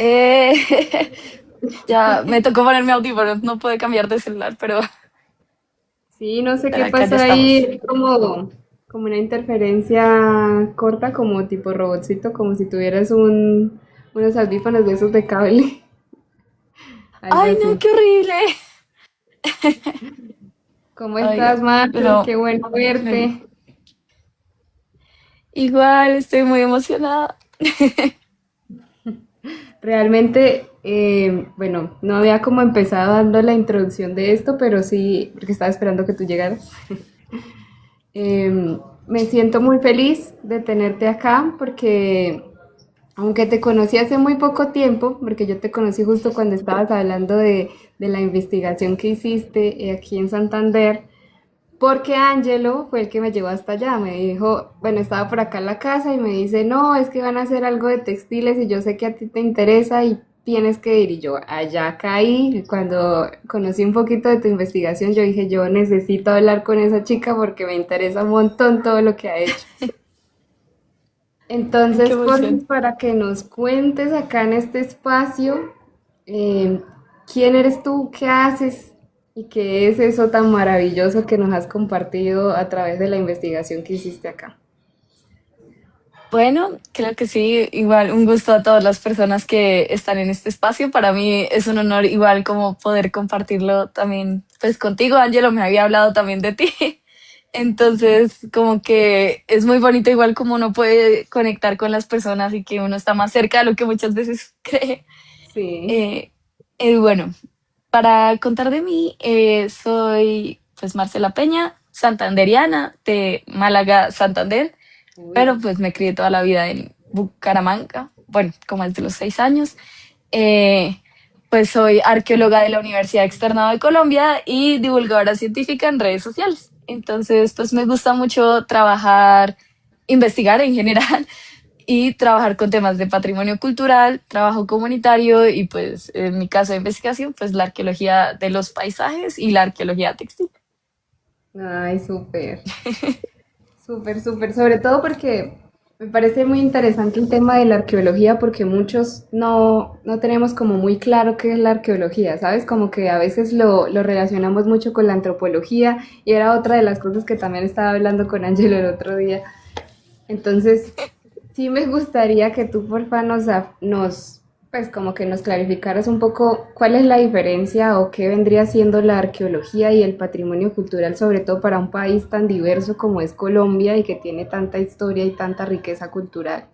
Eh, ya me tocó ponerme audífonos, no puedo cambiar de celular, Sí, no sé pero qué acá ya pasa estamos. ahí, como una interferencia corta, como tipo robotcito, como si tuvieras unos audífonos de esos de cable, algo ¡Ay, no, así. qué horrible! ¿Cómo Oiga, estás, Marcel? pero Qué bueno me- verte. igual estoy muy emocionada. Realmente, bueno, no había como empezado dando la introducción de esto, pero sí, porque estaba esperando que tú llegaras. Me siento muy feliz de tenerte acá porque aunque te conocí hace muy poco tiempo, porque yo te conocí justo cuando estabas hablando de la investigación que hiciste aquí en Santander, porque Angelo fue el que me llevó hasta allá. Me dijo, bueno, estaba por acá en la casa y me dice, no, es que van a hacer algo de textiles y yo sé que a ti te interesa y tienes que ir. Y yo allá caí. Y cuando conocí un poquito de tu investigación, yo dije, yo necesito hablar con esa chica porque me interesa un montón todo lo que ha hecho. Ay, qué Entonces, emoción. para que nos cuentes acá en este espacio, eh, quién eres tú, qué haces y qué es eso tan maravilloso que nos has compartido a través de la investigación que hiciste acá. Bueno, creo que sí, igual un gusto a todas las personas que están en este espacio. Para mí es un honor igual como poder compartirlo también pues contigo. Ángelo me había hablado también de ti. Entonces, como que es muy bonito igual como uno puede conectar con las personas y que uno está más cerca de lo que muchas veces cree. Sí. Eh, bueno, para contar de mí, soy pues Marcela Peña, santanderiana de Málaga, Santander, pero Uy. pues me crié toda la vida en Bucaramanga, bueno, como desde los 6 años. Eh, pues soy arqueóloga de la Universidad Externado de Colombia y divulgadora científica en redes sociales. Entonces, pues me gusta mucho trabajar, investigar en general y trabajar con temas de patrimonio cultural, trabajo comunitario y pues en mi caso de investigación, pues la arqueología de los paisajes y la arqueología textil. Ay, súper. Súper, súper, sobre todo porque me parece muy interesante el tema de la arqueología porque muchos no tenemos como muy claro qué es la arqueología, ¿sabes? Como que a veces lo relacionamos mucho con la antropología y era otra de las cosas que también estaba hablando con Ángelo el otro día. Entonces, sí me gustaría que tú, porfa, pues como que nos clarificaras un poco cuál es la diferencia o qué vendría siendo la arqueología y el patrimonio cultural, sobre todo para un país tan diverso como es Colombia y que tiene tanta historia y tanta riqueza cultural.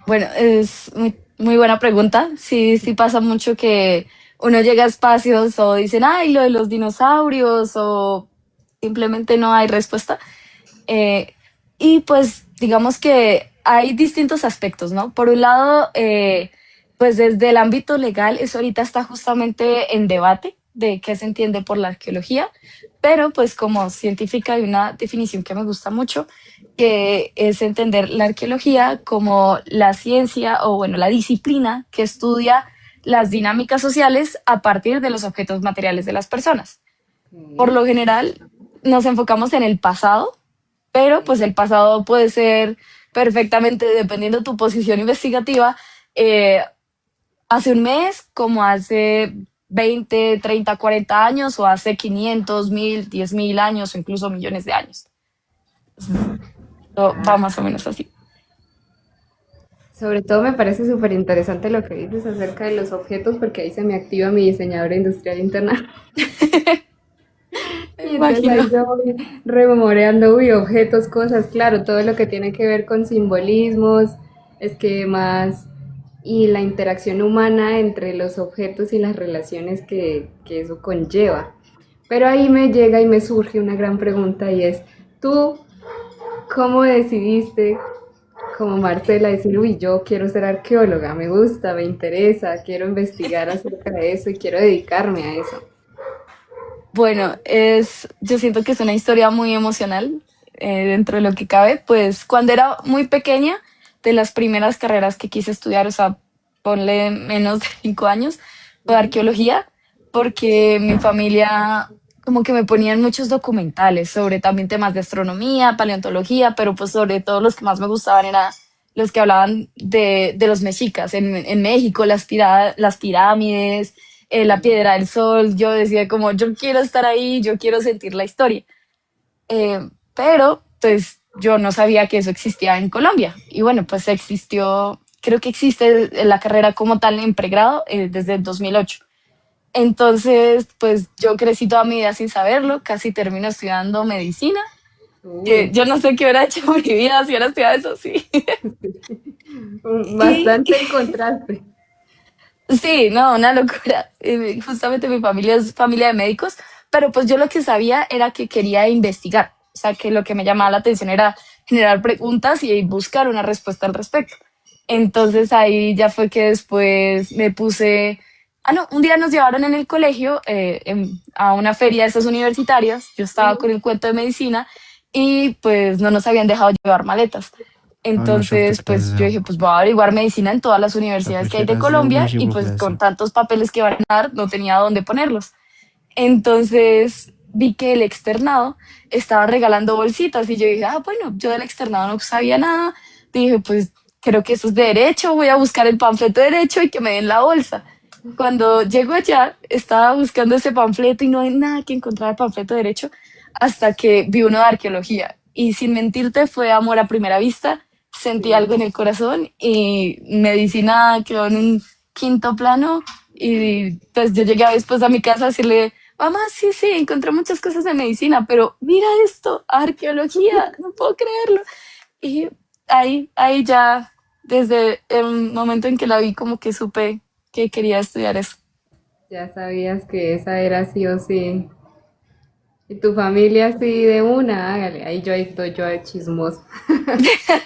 Bueno, es muy buena pregunta. Sí, sí pasa mucho que uno llega a espacios o dicen, ay, lo de los dinosaurios o simplemente no hay respuesta. Eh, y pues digamos que hay distintos aspectos, ¿no? Por un lado, pues desde el ámbito legal, eso ahorita está justamente en debate de qué se entiende por la arqueología, pero pues como científica hay una definición que me gusta mucho, que es entender la arqueología como la ciencia o bueno, la disciplina que estudia las dinámicas sociales a partir de los objetos materiales de las personas. Por Ok, lo general, nos enfocamos en el pasado, pero pues el pasado puede ser perfectamente, dependiendo de tu posición investigativa, eh, hace un mes, como hace 20, 30, 40 años, o hace 500, 1000, 10.000 años, o incluso millones de años. Entonces, va más o menos así. sobre todo me parece súper interesante lo que dices acerca de los objetos porque ahí se me activa mi diseñadora industrial interna. Me Y entonces imagino. ahí yo voy rememoreando, uy, objetos, cosas, claro, todo lo que tiene que ver con simbolismos, esquemas y la interacción humana entre los objetos y las relaciones que eso conlleva. Pero ahí me llega y me surge una gran pregunta y es, ¿tú cómo decidiste, como Marcela, decir, uy, yo quiero ser arqueóloga, me gusta, me interesa, quiero investigar acerca de eso y quiero dedicarme a eso? Bueno, yo siento que es una historia muy emocional dentro de lo que cabe. Pues cuando era muy pequeña, de las primeras carreras que quise estudiar, o sea, ponle menos de 5 años, fue arqueología, porque mi familia como que me ponían muchos documentales sobre también temas de astronomía, paleontología, pero pues sobre todo los que más me gustaban era los que hablaban de los mexicas en México, las pirámides, la Piedra del Sol. Yo decía como, yo quiero estar ahí, yo quiero sentir la historia. Pero pues yo no sabía que eso existía en Colombia. Y bueno, pues existió, creo que existe la carrera como tal en pregrado desde el 2008. Entonces, pues yo crecí toda mi vida sin saberlo, casi termino estudiando medicina. Uy, Yo no sé qué hubiera hecho mi vida si hubiera estudiado eso, sí. Y bastante en contraste. sí, no, una locura. Justamente mi familia es familia de médicos, pero pues yo lo que sabía era que quería investigar. O sea, que lo que me llamaba la atención era generar preguntas y buscar una respuesta al respecto. Entonces ahí ya fue que después me puse... Ah, no, un día nos llevaron en el colegio a una feria de esas universitarias. Yo estaba con el cuento de medicina y pues no nos habían dejado llevar maletas. حالا Entonces, شفتش pues yo dije, pues voy a averiguar medicina en todas las universidades que hay شفتش de از Colombia ویژه y گفت pues con لحظه tantos papeles que van a dar, no tenía dónde ponerlos. Entonces vi que el externado estaba regalando bolsitas y yo dije, ah, bueno, yo del externado no sabía nada. Dije, pues creo que eso es de derecho, voy a buscar el panfleto de derecho y que me den la bolsa. Cuando llego allá, estaba buscando ese panfleto y no hay nada que encontrar el panfleto de derecho hasta que vi uno de arqueología. Y sin mentirte, fue amor a primera vista. Sentí algo Sí. en el corazón y medicina quedó en un quinto plano. Y pues yo llegué después a mi casa a decirle, mamá, sí, sí, encontré muchas cosas de medicina, pero mira esto, arqueología, no puedo creerlo. Y ahí ya, desde el momento en que la vi, como que supe que quería estudiar eso. Ya sabías que esa era sí o sí. Y tu familia sí de una, hágale. Ahí yo ahí estoy yo de chismoso.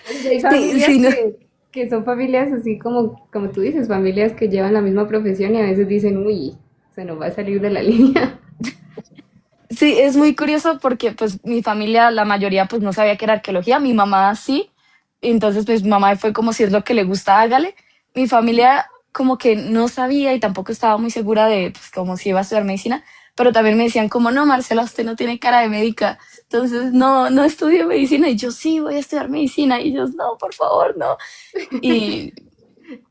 Porque hay Sí, familias sí, no. que son familias así como, como tú dices, familias que llevan la misma profesión y a veces dicen, uy, se nos va a salir de la línea. Sí, es muy curioso porque pues mi familia, la mayoría pues no sabía que era arqueología, mi mamá sí, entonces pues mi mamá fue como si es lo que le gusta, hágale. Mi familia como que no sabía y tampoco estaba muy segura de pues como si iba a estudiar medicina, pero también me decían como, no, Marcela, usted no tiene cara de médica, entonces no estudio medicina y yo sí voy a estudiar medicina y ellos no, por favor, no. Y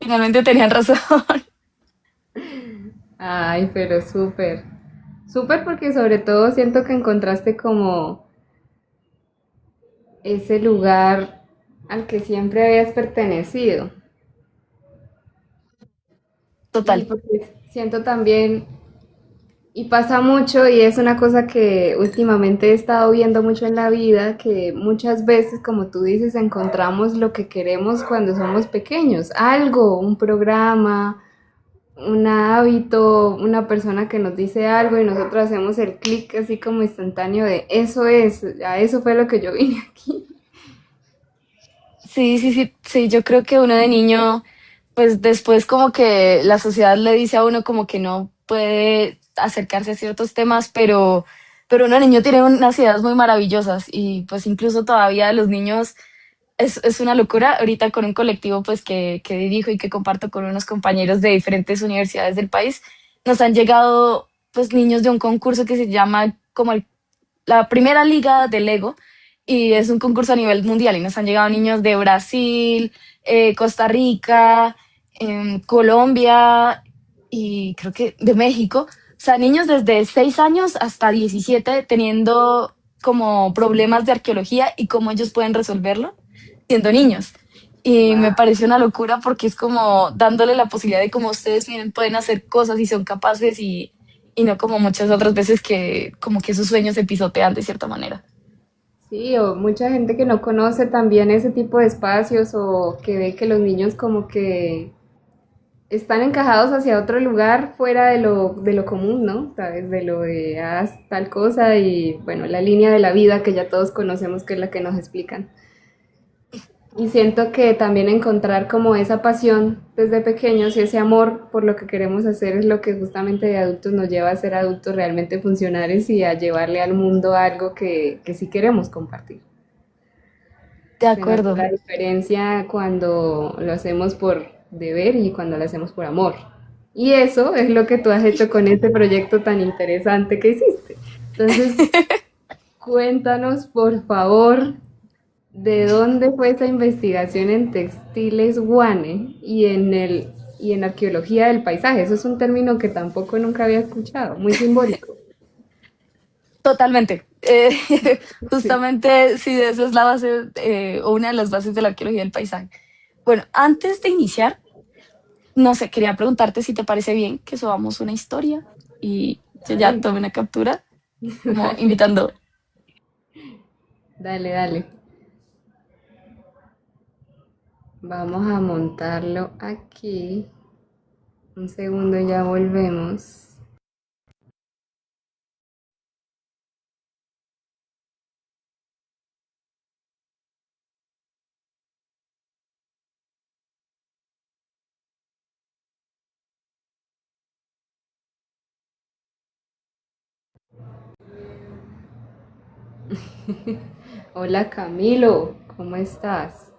finalmente tenían razón. Ay, pero súper. Súper porque sobre todo siento que encontraste como ese lugar al que siempre habías pertenecido. Y Total, porque siento también, y pasa mucho, y es una cosa que últimamente he estado viendo mucho en la vida, que muchas veces, como tú dices, encontramos lo que queremos cuando somos pequeños. Algo, un programa, un hábito, una persona que nos dice algo y nosotros hacemos el clic así como instantáneo de eso es, a eso fue lo que yo vine aquí. sí, sí, sí, sí, yo creo que uno de niño, pues después como que la sociedad le dice a uno como que no puede acercarse a ciertos temas, pero uno de niño tiene unas ideas muy maravillosas y pues incluso todavía los niños es una locura. Ahorita con un colectivo pues que dirijo y que comparto con unos compañeros de diferentes universidades del país, nos han llegado pues niños de un concurso que se llama como la primera liga de Lego y es un concurso a nivel mundial y nos han llegado niños de Brasil, Costa Rica, Colombia y creo que de México. O sea, niños desde 6 años hasta 17 teniendo como problemas de arqueología y cómo ellos pueden resolverlo siendo niños. Y me Wow. parece una locura porque es como dándole la posibilidad de cómo ustedes miren, pueden hacer cosas y son capaces y no como muchas otras veces que como que sus sueños se pisotean de cierta manera. Sí, o mucha gente que no conoce también ese tipo de espacios o que ve que los niños como que están encajados hacia otro lugar fuera de lo común, ¿no? ¿Sabes? De lo de haz tal cosa y bueno, la línea de la vida que ya todos conocemos que es la que nos explican. Y siento que también encontrar como esa pasión desde pequeños y ese amor por lo que queremos hacer es lo que justamente de adultos nos lleva a ser adultos realmente funcionales y a llevarle al mundo algo que sí queremos compartir. De Se nota acuerdo. la diferencia cuando lo hacemos por deber y cuando lo hacemos por amor. Y eso es lo que tú has hecho con este proyecto tan interesante que hiciste. Entonces, cuéntanos, por favor, ¿De dónde fue esa investigación en textiles Guane y en arqueología del paisaje? Eso es un término que tampoco nunca había escuchado, muy simbólico. Totalmente. Sí. Justamente, sí, esa es la base o una de las bases de la arqueología del paisaje. Bueno, antes de iniciar, no sé, quería preguntarte si te parece bien que subamos una historia y yo ya Dale, tomé una captura, como dale, invitando. dale, dale. Vamos a montarlo aquí. Un segundo, ya volvemos. Hola Camilo, ¿cómo estás?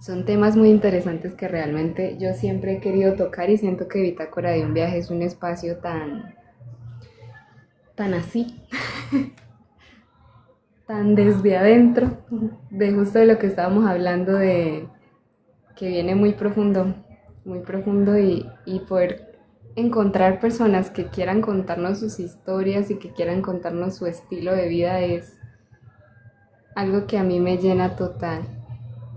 Son temas muy interesantes que realmente yo siempre he querido tocar y siento que Bitácora de un viaje es un espacio tan así, tan desde adentro, de justo de lo que estábamos hablando de que viene muy profundo y poder encontrar personas que quieran contarnos sus historias y que quieran contarnos su estilo de vida es algo que a mí me llena total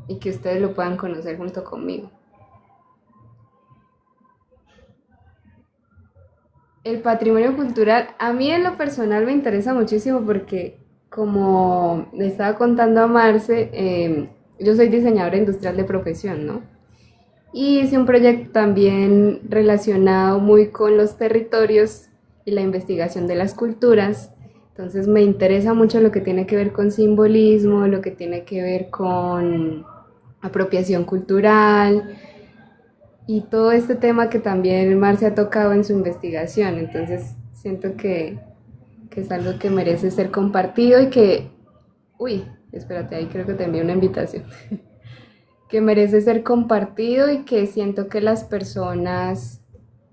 y que ustedes lo puedan conocer junto conmigo. El patrimonio cultural, a mí en lo personal me interesa muchísimo porque, como le estaba contando a Marce, yo soy diseñadora industrial de profesión, ¿no? Y hice un proyecto también relacionado muy con los territorios y la investigación de las culturas. Entonces me interesa mucho lo que tiene que ver con simbolismo, lo que tiene que ver con apropiación cultural, y todo este tema que también Marcia ha tocado en su investigación. Entonces siento que es algo que merece ser compartido y que, uy, espérate, ahí creo que te envié una invitación, que merece ser compartido y que siento que las personas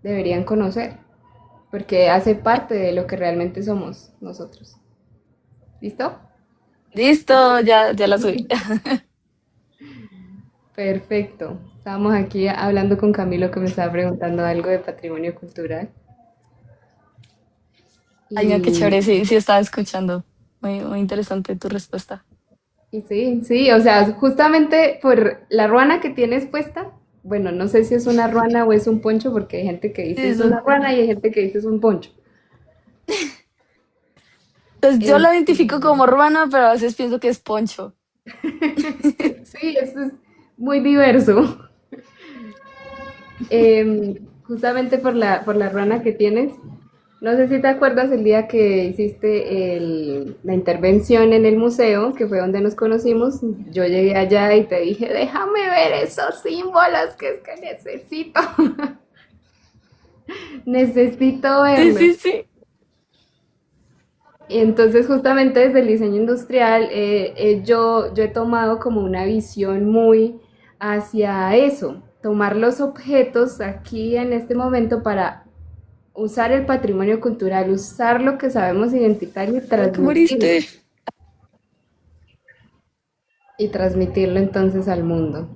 deberían conocer, porque hace parte de lo que realmente somos nosotros. ¿Listo? Listo, ya la subí. Perfecto. Estábamos aquí hablando con Camilo que me estaba preguntando algo de patrimonio cultural. Ay, no, qué Y chévere, sí, sí estaba escuchando. Muy interesante tu respuesta. Y sí, sí, o sea, justamente por la ruana que tienes puesta, bueno, no sé si es una ruana o es un poncho, porque hay gente que dice es Eso. una ruana y hay gente que dice es un poncho. Pues yo lo Este, identifico como urbano, pero a veces pienso que es poncho. sí, esto es muy diverso. Justamente por la ruana que tienes, no sé si te acuerdas el día que hiciste la intervención en el museo, que fue donde nos conocimos. Yo llegué allá y te dije, déjame ver esos símbolos que es que necesito. Necesito Sí, verlos. sí, sí. Y entonces justamente desde el diseño industrial yo he tomado como una visión muy hacia eso, tomar los objetos aquí en este momento para usar el patrimonio cultural, usar lo que sabemos identificar ¿Por qué moriste? y transmitirlo entonces al mundo.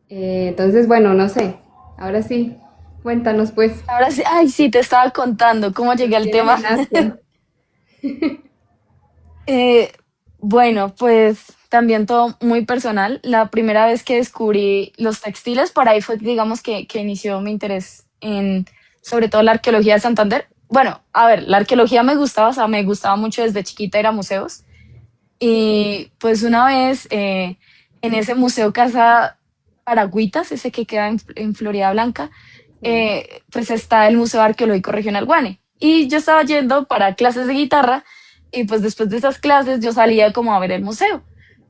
Entonces, bueno, no sé, ahora sí, cuéntanos pues, Ahora sí, ay, sí, te estaba contando cómo llegué nos al tienes tema. en Asia. Eh, bueno, pues también todo muy personal. La primera vez que descubrí los textiles, por ahí fue, digamos, que inició mi interés en, sobre todo, la arqueología de Santander. Bueno, a ver, la arqueología me gustaba, o sea, me gustaba mucho desde chiquita ir a museos. Y pues una vez en ese museo Casa Paragüitas, ese que queda en Florida Blanca, Sí. pues está el Museo Arqueológico Regional Guane. Y yo estaba yendo para clases de guitarra y pues después de esas clases yo salía como a ver el museo.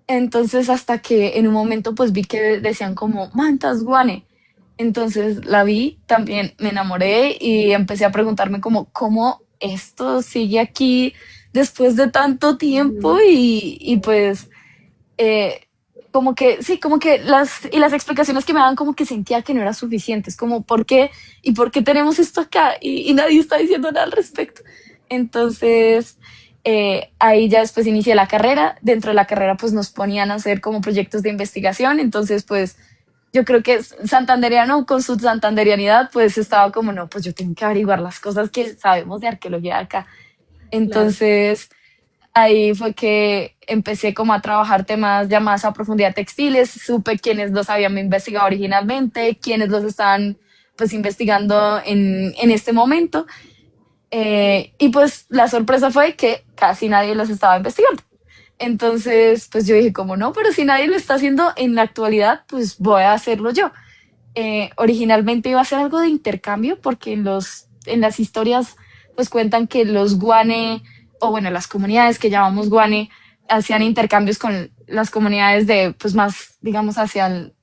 Entonces hasta que en un momento pues vi que decían como Mantas Guane. Entonces la vi, también me enamoré y empecé a preguntarme como cómo esto sigue aquí después de tanto tiempo Ujú. y pues eh, como que, sí, como que las explicaciones que me daban como que sentía que no eran suficientes, como por qué y por qué tenemos esto acá y nadie está diciendo nada al respecto. Entonces, ahí ya después inicié la carrera. Dentro de la carrera, pues nos ponían a hacer como proyectos de investigación. Entonces, pues yo creo que santanderiano con su santanderianidad, pues estaba como, no, pues yo tengo que averiguar las cosas que sabemos de arqueología de acá. Claro. Entonces, ahí fue que empecé como a trabajar temas ya más a profundidad textiles, supe quiénes los habían investigado originalmente, quiénes los estaban pues investigando en este momento. Y pues la sorpresa fue que casi nadie los estaba investigando. Entonces, pues yo dije, como no, pero si nadie lo está haciendo en la actualidad, pues voy a hacerlo yo. Originalmente iba a ser algo de intercambio porque en las historias pues cuentan que los guane, o bueno, las comunidades que llamamos guane, hacían intercambios con las comunidades de pues más, digamos, hacia el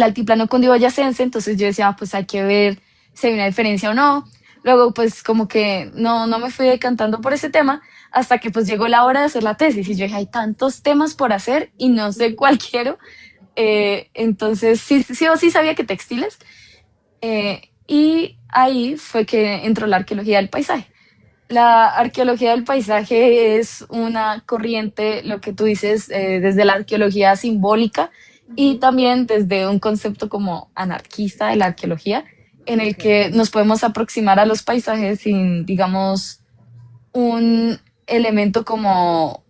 altiplano cundiboyacense. Entonces yo decía, pues hay que ver si hay una diferencia o no. Luego pues como que no me fui decantando por ese tema hasta que pues llegó la hora de hacer la tesis y yo dije, hay tantos temas por hacer y no sé cuál quiero. Entonces sí o sí sabía que textiles. Y ahí fue que entró la arqueología del paisaje. La arqueología del paisaje es una corriente, lo que tú dices, desde la arqueología simbólica y también desde un concepto como anarquista de la arqueología, en el Ok. que nos podemos aproximar a los paisajes sin, digamos, un elemento como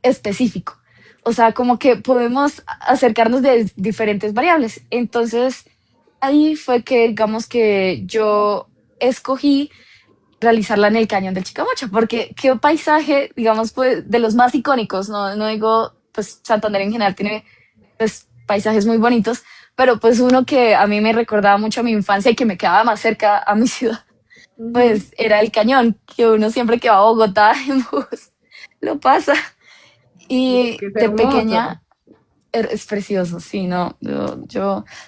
específico. O sea, como que podemos acercarnos de diferentes variables. Entonces, ahí fue que, digamos que yo escogí realizarla en el cañón del Chicamocha, porque qué paisaje, digamos, pues, de los más icónicos, no digo, pues Santander en general tiene pues paisajes muy bonitos, pero pues uno que a mí me recordaba mucho a mi infancia y que me quedaba más cerca a mi ciudad, Ujú. pues era el cañón, que uno siempre que va a Bogotá en bus lo pasa. Es Y que es de hermoso. pequeña es precioso, sí, no,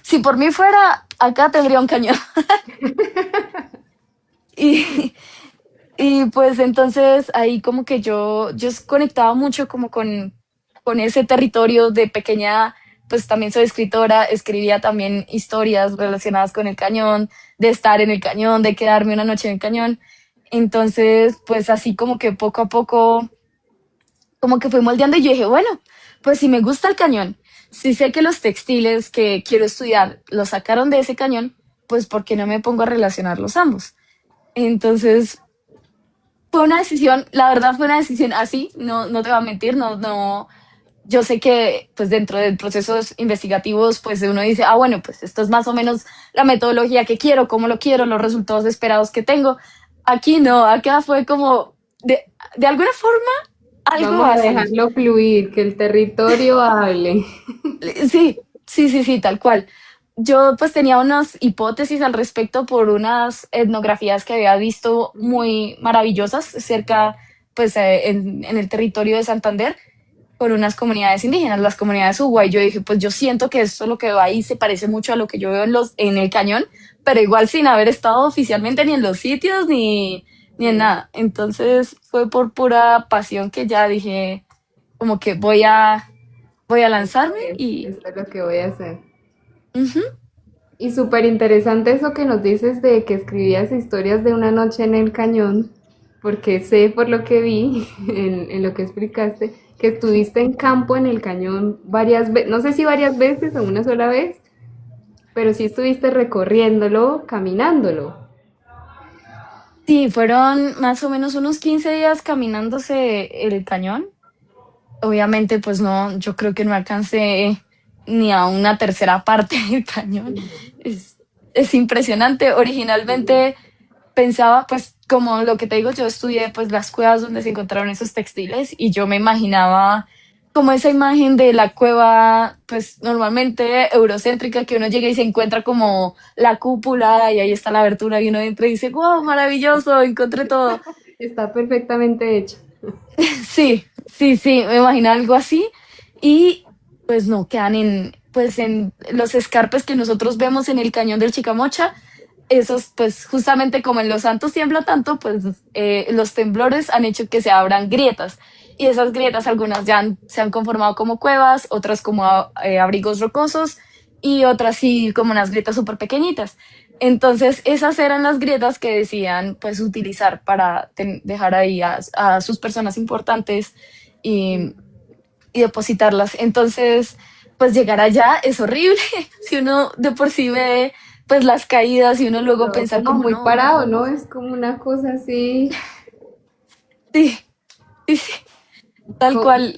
si por mí fuera, acá tendría un cañón. Y, y pues entonces ahí como que yo conectaba mucho como con ese territorio de pequeña, pues también soy escritora, escribía también historias relacionadas con el cañón, de estar en el cañón, de quedarme una noche en el cañón. Entonces, pues así como que poco a poco, como que fui moldeando y yo dije, bueno, pues si me gusta el cañón, si sé que los textiles que quiero estudiar los sacaron de ese cañón, pues ¿por qué no me pongo a relacionarlos ambos? Entonces, fue una decisión, la verdad fue una decisión así, no te voy a mentir, yo sé que pues dentro de procesos investigativos pues uno dice, ah bueno, pues esto es más o menos la metodología que quiero, cómo lo quiero, los resultados esperados que tengo. Aquí no, acá fue como, de alguna forma, algo Vamos va a a salir. dejarlo fluir, que el territorio hable. Sí, tal cual. Yo pues tenía unas hipótesis al respecto por unas etnografías que había visto muy maravillosas cerca, pues en el territorio de Santander, con unas comunidades indígenas, las comunidades Uguay. Yo dije, pues yo siento que esto lo que va ahí se parece mucho a lo que yo veo en el cañón, pero igual sin haber estado oficialmente ni en los sitios ni en Sí, nada. Entonces fue por pura pasión que ya dije, como que voy a lanzarme y esto es lo que voy a hacer. ujú. Y súper interesante eso que nos dices de que escribías historias de una noche en el cañón, porque sé por lo que vi en lo que explicaste, que estuviste en campo en el cañón varias veces, no sé si varias veces o una sola vez, pero sí estuviste recorriéndolo, caminándolo. Sí, fueron más o menos unos 15 días caminándose el cañón. Obviamente, pues no, yo creo que no alcancé ni a una tercera parte del cañón. Es, es impresionante. Originalmente pensaba, pues como lo que te digo, yo estudié pues las cuevas donde se encontraron esos textiles y yo me imaginaba como esa imagen de la cueva, pues normalmente eurocéntrica, que uno llega y se encuentra como la cúpula y ahí está la abertura y uno entra y dice, wow, maravilloso, encontré todo. Está perfectamente hecho. Sí, me imagino algo así. Y pues no, quedan pues en los escarpes que nosotros vemos en el cañón del Chicamocha. Esos, pues justamente como en Los Santos tiembla tanto, pues los temblores han hecho que se abran grietas. Y esas grietas, algunas se han conformado como cuevas, otras como abrigos rocosos y otras sí como unas grietas súper pequeñitas. Entonces, esas eran las grietas que decían pues utilizar para dejar ahí a sus personas importantes y, y depositarlas. Entonces, pues llegar allá es horrible. Si uno de por sí ve pues las caídas y uno luego Todo piensa como como muy no, parado, ¿no? Es como una cosa así, sí, sí, sí, tal co- cual.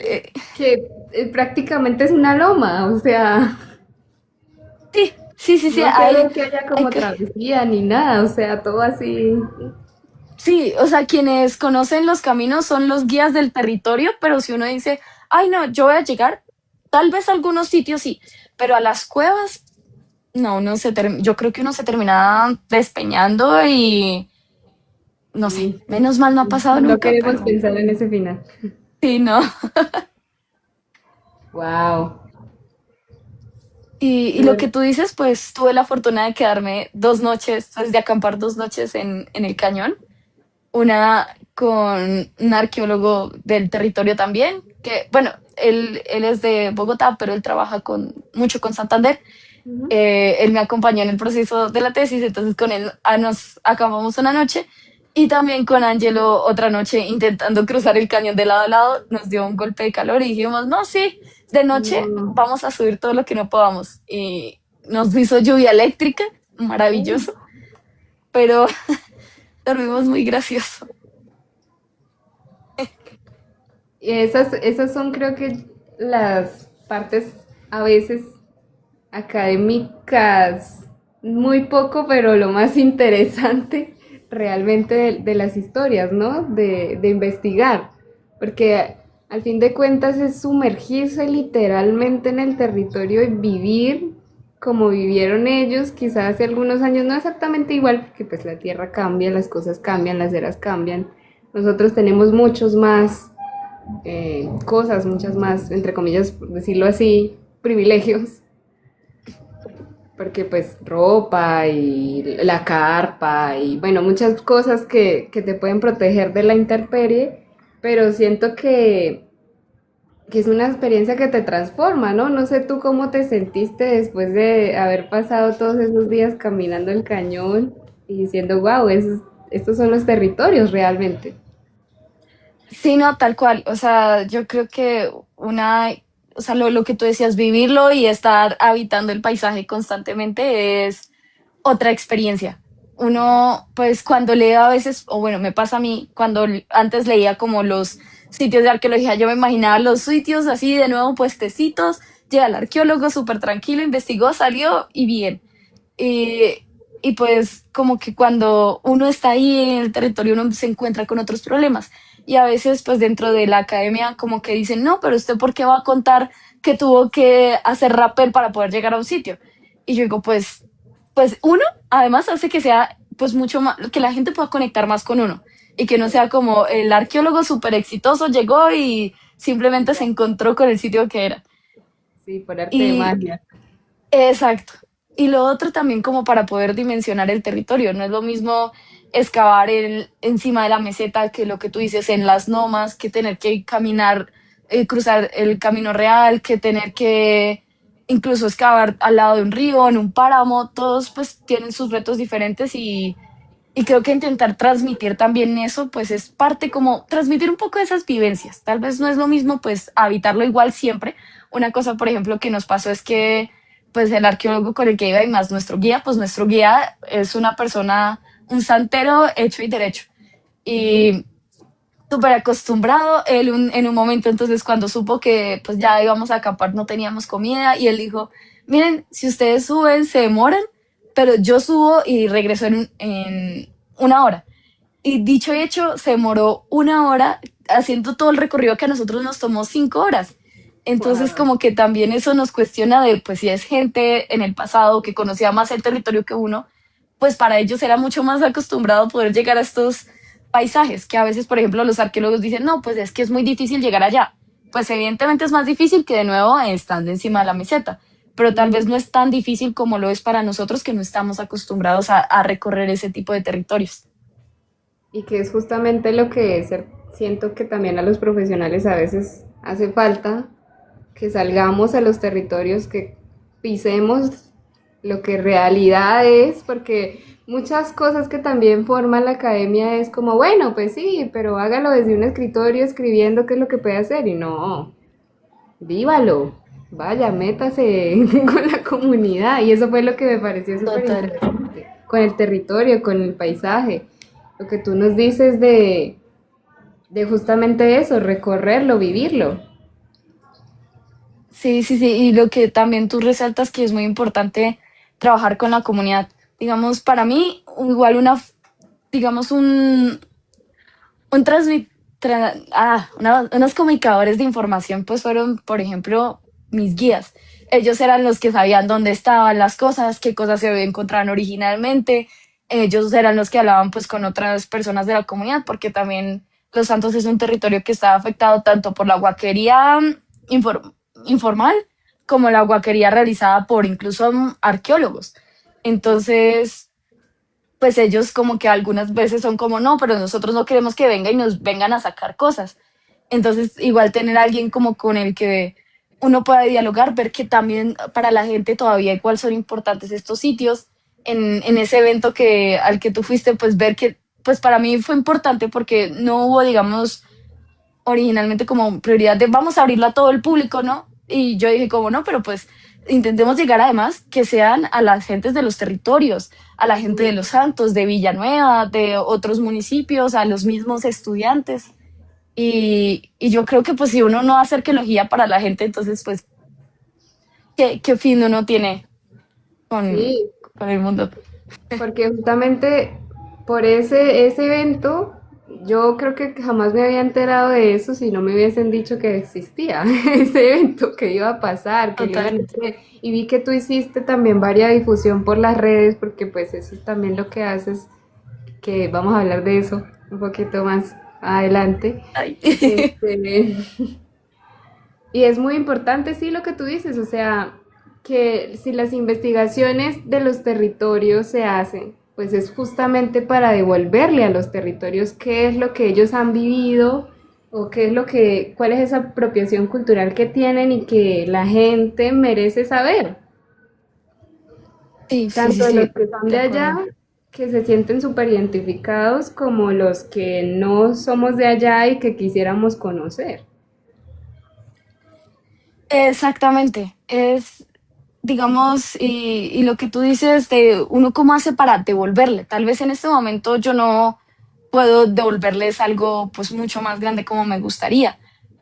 que prácticamente es una loma, o sea, Sí, sí, sí, sí, no se ve que haya hay como que, travesía ni nada, o sea, todo así. sí, o sea, quienes conocen los caminos son los guías del territorio, pero si uno dice, ay no, yo voy a llegar, tal vez a algunos sitios sí, pero a las cuevas, no, yo creo que uno se termina despeñando y no sé, Sí, menos mal no ha pasado no nunca, queremos pero pensar en ese final. sí, no. Wow. Y lo que tú dices, pues tuve la fortuna de quedarme 2 noches, pues de acampar 2 noches en el cañón, una con un arqueólogo del territorio también, que bueno, él es de Bogotá, pero él trabaja mucho con Santander. Él me acompañó en el proceso de la tesis, entonces con él nos acampamos una noche y también con Angelo otra noche intentando cruzar el cañón de lado a lado, nos dio un golpe de calor y dijimos, no, sí, de noche No. vamos a subir todo lo que no podamos. Y nos hizo lluvia eléctrica, Uy. maravilloso, pero dormimos muy gracioso. Y esas son creo que las partes a veces académicas, muy poco, pero lo más interesante realmente de las historias, ¿no? De investigar, porque al fin de cuentas es sumergirse literalmente en el territorio y vivir como vivieron ellos, quizás hace algunos años, no exactamente igual, porque pues la tierra cambia, las cosas cambian, las eras cambian. Nosotros tenemos muchos más cosas, muchas más, entre comillas, por decirlo así, privilegios, porque pues ropa y la carpa y bueno, muchas cosas que te pueden proteger de la intemperie, pero siento que es una experiencia que te transforma, ¿no? No sé tú cómo te sentiste después de haber pasado todos esos días caminando el cañón y diciendo, wow, estos son los territorios realmente. Sí, no, tal cual. O sea, yo creo que o sea, lo que tú decías, vivirlo y estar habitando el paisaje constantemente es otra experiencia. Uno, pues cuando lee a veces, o bueno, me pasa a mí, cuando antes leía como los sitios de arqueología, yo me imaginaba los sitios así de nuevo puestecitos, llega el arqueólogo súper tranquilo, investigó, salió y bien. Y, y pues como que cuando uno está ahí en el territorio uno se encuentra con otros problemas. Y a veces pues dentro de la academia como que dicen, no, pero usted ¿por qué va a contar que tuvo que hacer rappel para poder llegar a un sitio? Y yo digo, pues uno además hace que sea pues mucho más, que la gente pueda conectar más con uno y que no sea como el arqueólogo súper exitoso llegó y simplemente se Ya. encontró con el sitio que era. Sí, por arte de Y magia. exacto. Y lo otro también como para poder dimensionar el territorio. No es lo mismo excavar encima de la meseta que lo que tú dices en las nomas, que tener que caminar, cruzar el camino real, que tener que incluso excavar al lado de un río, en un páramo. Todos pues tienen sus retos diferentes y creo que intentar transmitir también eso, pues es parte como transmitir un poco de esas vivencias. Tal vez no es lo mismo, pues habitarlo igual siempre. Una cosa, por ejemplo, que nos pasó es que, pues el arqueólogo con el que iba y más nuestro guía, pues nuestro guía es una persona, un santero hecho y derecho. Ujú. Y súper acostumbrado, él en un momento entonces cuando supo que pues ya íbamos a acampar no teníamos comida y él dijo, miren, si ustedes suben se demoran, pero yo subo y regreso en 1 hora. Y dicho y hecho, se demoró 1 hora haciendo todo el recorrido que a nosotros nos tomó 5 horas. Entonces, Wow. como que también eso nos cuestiona de, pues, si es gente en el pasado que conocía más el territorio que uno, pues para ellos era mucho más acostumbrado poder llegar a estos paisajes, que a veces, por ejemplo, los arqueólogos dicen, no, pues es que es muy difícil llegar allá. Pues evidentemente es más difícil que de nuevo estando encima de la meseta, pero tal vez no es tan difícil como lo es para nosotros que no estamos acostumbrados a recorrer ese tipo de territorios. Y que es justamente lo que siento que también a los profesionales a veces hace falta, que salgamos a los territorios, que pisemos lo que en realidad es, porque muchas cosas que también forman la academia es como, bueno, pues sí, pero hágalo desde un escritorio escribiendo qué es lo que puede hacer y no, vívalo, vaya, métase con la comunidad y eso fue lo que me pareció súper Total. interesante, con el territorio, con el paisaje, lo que tú nos dices de justamente eso, recorrerlo, vivirlo. Sí, sí, sí. Y lo que también tú resaltas que es muy importante trabajar con la comunidad. Digamos, para mí, igual digamos, unos comunicadores de información, pues fueron, por ejemplo, mis guías. Ellos eran los que sabían dónde estaban las cosas, qué cosas se encontraban originalmente. Ellos eran los que hablaban pues con otras personas de la comunidad, porque también Los Santos es un territorio que está afectado tanto por la huaquería infor- informal como la huaquería realizada por incluso arqueólogos. Entonces, pues ellos como que algunas veces son como, no, pero nosotros no queremos que venga y nos vengan a sacar cosas. Entonces, igual tener a alguien como con el que uno pueda dialogar, ver que también para la gente todavía igual son importantes estos sitios. En ese evento al que tú fuiste, pues ver que, pues para mí fue importante porque no hubo, digamos, originalmente como prioridad de vamos a abrirlo a todo el público, ¿no? Y yo dije como no, pero pues intentemos llegar además que sean a las gentes de los territorios, a la gente de Los Santos, de Villanueva, de otros municipios, a los mismos estudiantes. Y yo creo que pues si uno no hace arqueología para la gente, entonces pues, ¿qué fin uno tiene con, Sí, con el mundo? porque justamente por ese evento, yo creo que jamás me había enterado de eso si no me hubiesen dicho que existía ese evento, que iba a pasar, que lo Total. iban a hacer. Y vi que tú hiciste también varias difusión por las redes, porque pues eso es también lo que haces, que vamos a hablar de eso un poquito más adelante. Ay. Este, y es muy importante, sí, lo que tú dices, o sea, que si las investigaciones de los territorios se hacen, pues es justamente para devolverle a los territorios qué es lo que ellos han vivido o qué es lo que, cuál es esa apropiación cultural que tienen y que la gente merece saber, Sí, sí, sí, tanto los sí, que son de de allá, acuerdo. que se sienten súper identificados, como los que no somos de allá y que quisiéramos conocer. Exactamente. Es, digamos, y lo que tú dices de uno cómo hace para devolverle. Tal vez en este momento yo no puedo devolverles algo pues mucho más grande como me gustaría,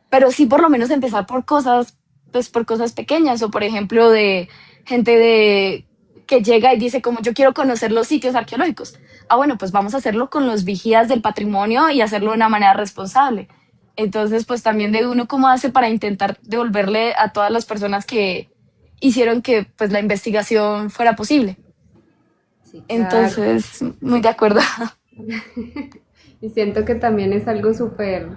pero sí por lo menos empezar por cosas, pues por cosas pequeñas o por ejemplo de gente que llega y dice como yo quiero conocer los sitios arqueológicos. Ah, bueno, pues vamos a hacerlo con los vigías del patrimonio y hacerlo de una manera responsable. Entonces, pues también de uno cómo hace para intentar devolverle a todas las personas que hicieron que pues la investigación fuera posible. Sí, claro. Entonces, muy de acuerdo. Y siento que también es algo súper,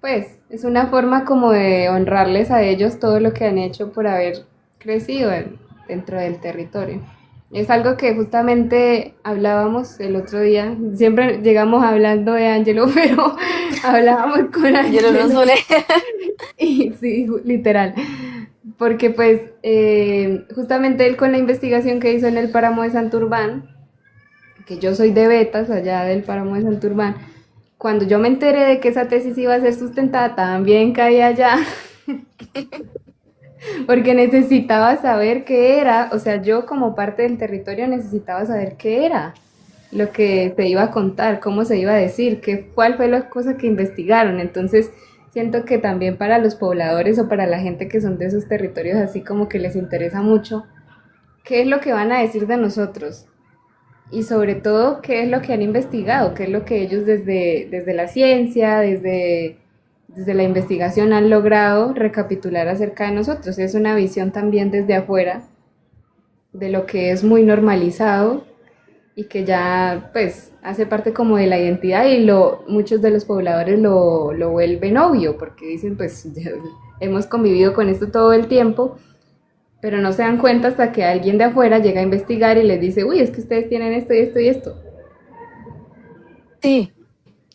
pues, es una forma como de honrarles a ellos todo lo que han hecho por haber crecido dentro del territorio. Es algo que justamente hablábamos el otro día, siempre llegamos hablando de Angelo, pero hablábamos con Yo no Angelo suele. y sí, literal, porque pues justamente él con la investigación que hizo en el páramo de Santurbán, que yo soy de Betas, allá del páramo de Santurbán, cuando yo me enteré de que esa tesis iba a ser sustentada, también caí allá, porque necesitaba saber qué era, o sea, yo como parte del territorio necesitaba saber qué era lo que se iba a contar, cómo se iba a decir, cuál fue la cosa que investigaron. Entonces, siento que también para los pobladores o para la gente que son de esos territorios así como que les interesa mucho qué es lo que van a decir de nosotros, y sobre todo qué es lo que han investigado, qué es lo que ellos desde la ciencia, desde la investigación han logrado recapitular acerca de nosotros. Es una visión también desde afuera de lo que es muy normalizado y que ya pues hace parte como de la identidad y muchos de los pobladores lo vuelven obvio porque dicen pues hemos convivido con esto todo el tiempo, pero no se dan cuenta hasta que alguien de afuera llega a investigar y les dice, uy, es que ustedes tienen esto y esto y esto. Sí,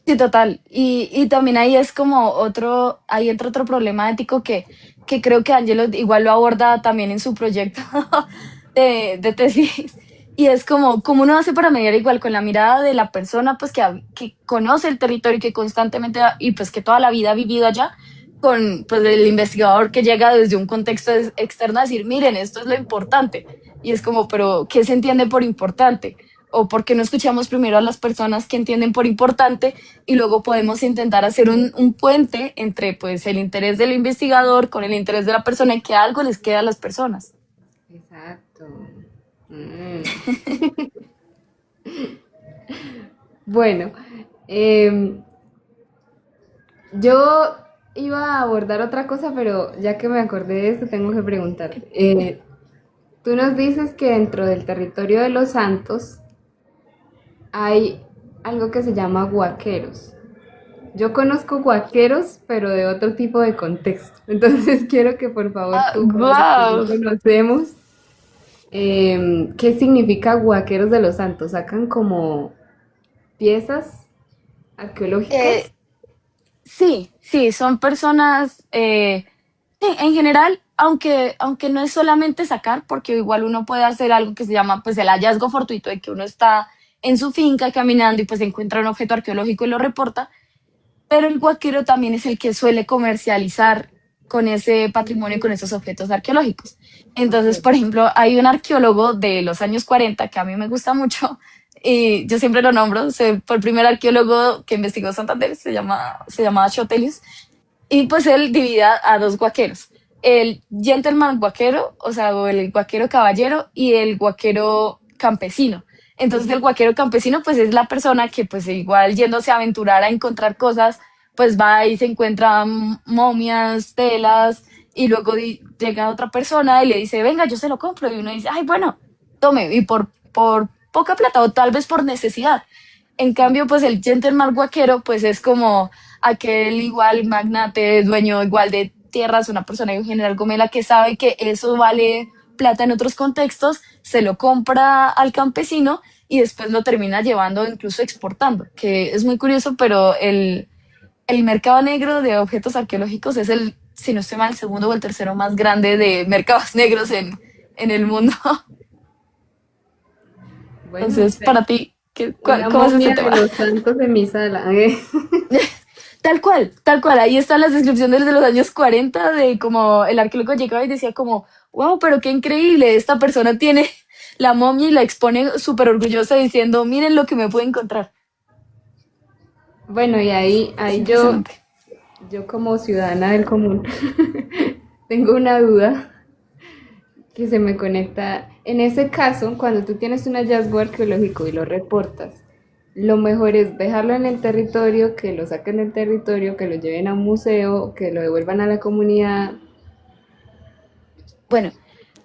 sí, total. Y también ahí es como ahí entra otro problema ético que creo que Angelo igual lo aborda también en su proyecto, de tesis. Y es como uno hace para mediar igual con la mirada de la persona pues que conoce el territorio y que constantemente y pues que toda la vida ha vivido allá, con pues el investigador que llega desde un contexto externo a decir, miren, esto es lo importante. Y es como, pero ¿qué se entiende por importante? O por qué no escuchamos primero a las personas que entienden por importante y luego podemos intentar hacer un puente entre pues el interés del investigador con el interés de la persona y que algo les queda a las personas. Exacto. Mm. Bueno, em, yo iba a abordar otra cosa, pero ya que me acordé de esto, tengo que preguntar. Tú nos dices que dentro del territorio de los Santos hay algo que se llama guaqueros. Yo conozco guaqueros, pero de otro tipo de contexto. Entonces quiero que por favor Ah, tú, para los que no wow. conocemos, ¿qué significa guaqueros de los Santos? ¿Sacan como piezas Eh, arqueológicas? sí, sí, son personas, sí, en general, aunque no es solamente sacar, porque igual uno puede hacer algo que se llama pues el hallazgo fortuito de que uno está en su finca caminando y pues encuentra un objeto arqueológico y lo reporta, pero el guaquero también es el que suele comercializar con ese patrimonio, con esos objetos arqueológicos. Ok. Entonces, por ejemplo, hay un arqueólogo de los años 40 que a mí me gusta mucho, y yo siempre lo nombro, fue el primer arqueólogo que investigó Santander, se llamaba Chotelius, y pues él divide a dos guaqueros, el gentleman guaquero, o sea, o el guaquero caballero y el guaquero campesino. Entonces el guaquero campesino pues es la persona que pues igual yéndose a aventurar a encontrar cosas, pues va y se encuentra momias, telas y luego llega otra persona y le dice, venga, yo se lo compro. Y uno dice, ay, bueno, tome, y por poca plata o tal vez por necesidad. En Sí. cambio, pues el gentleman guaquero pues es como aquel igual magnate, dueño igual de tierras, una persona en general gomela que sabe que eso vale plata en otros contextos, se lo compra al campesino y después lo termina llevando, incluso exportando, que es muy curioso, pero el mercado negro de objetos arqueológicos es el, si no estoy mal, el segundo o el tercero más grande de mercados negros en el mundo. Bueno, o Entonces, sea, para ti, una ¿cómo es este momia de tema? los santos de mi sala. Tal cual, ahí están las descripciones de los años 40 de como el arqueólogo llegaba y decía como, wow, pero qué increíble, esta persona tiene la momia y la expone súper orgullosa diciendo, miren lo que me pude encontrar. Bueno, y Es ahí impresionante. yo como ciudadana del común, tengo una duda que se me conecta. En ese caso, cuando tú tienes un hallazgo arqueológico y lo reportas, lo mejor es dejarlo en el territorio, que lo saquen del territorio, que lo lleven a un museo, que lo devuelvan a la comunidad. Bueno,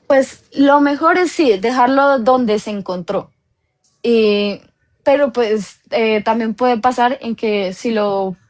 pues lo mejor es sí, dejarlo donde se encontró. Y, pero pues también puede pasar en que si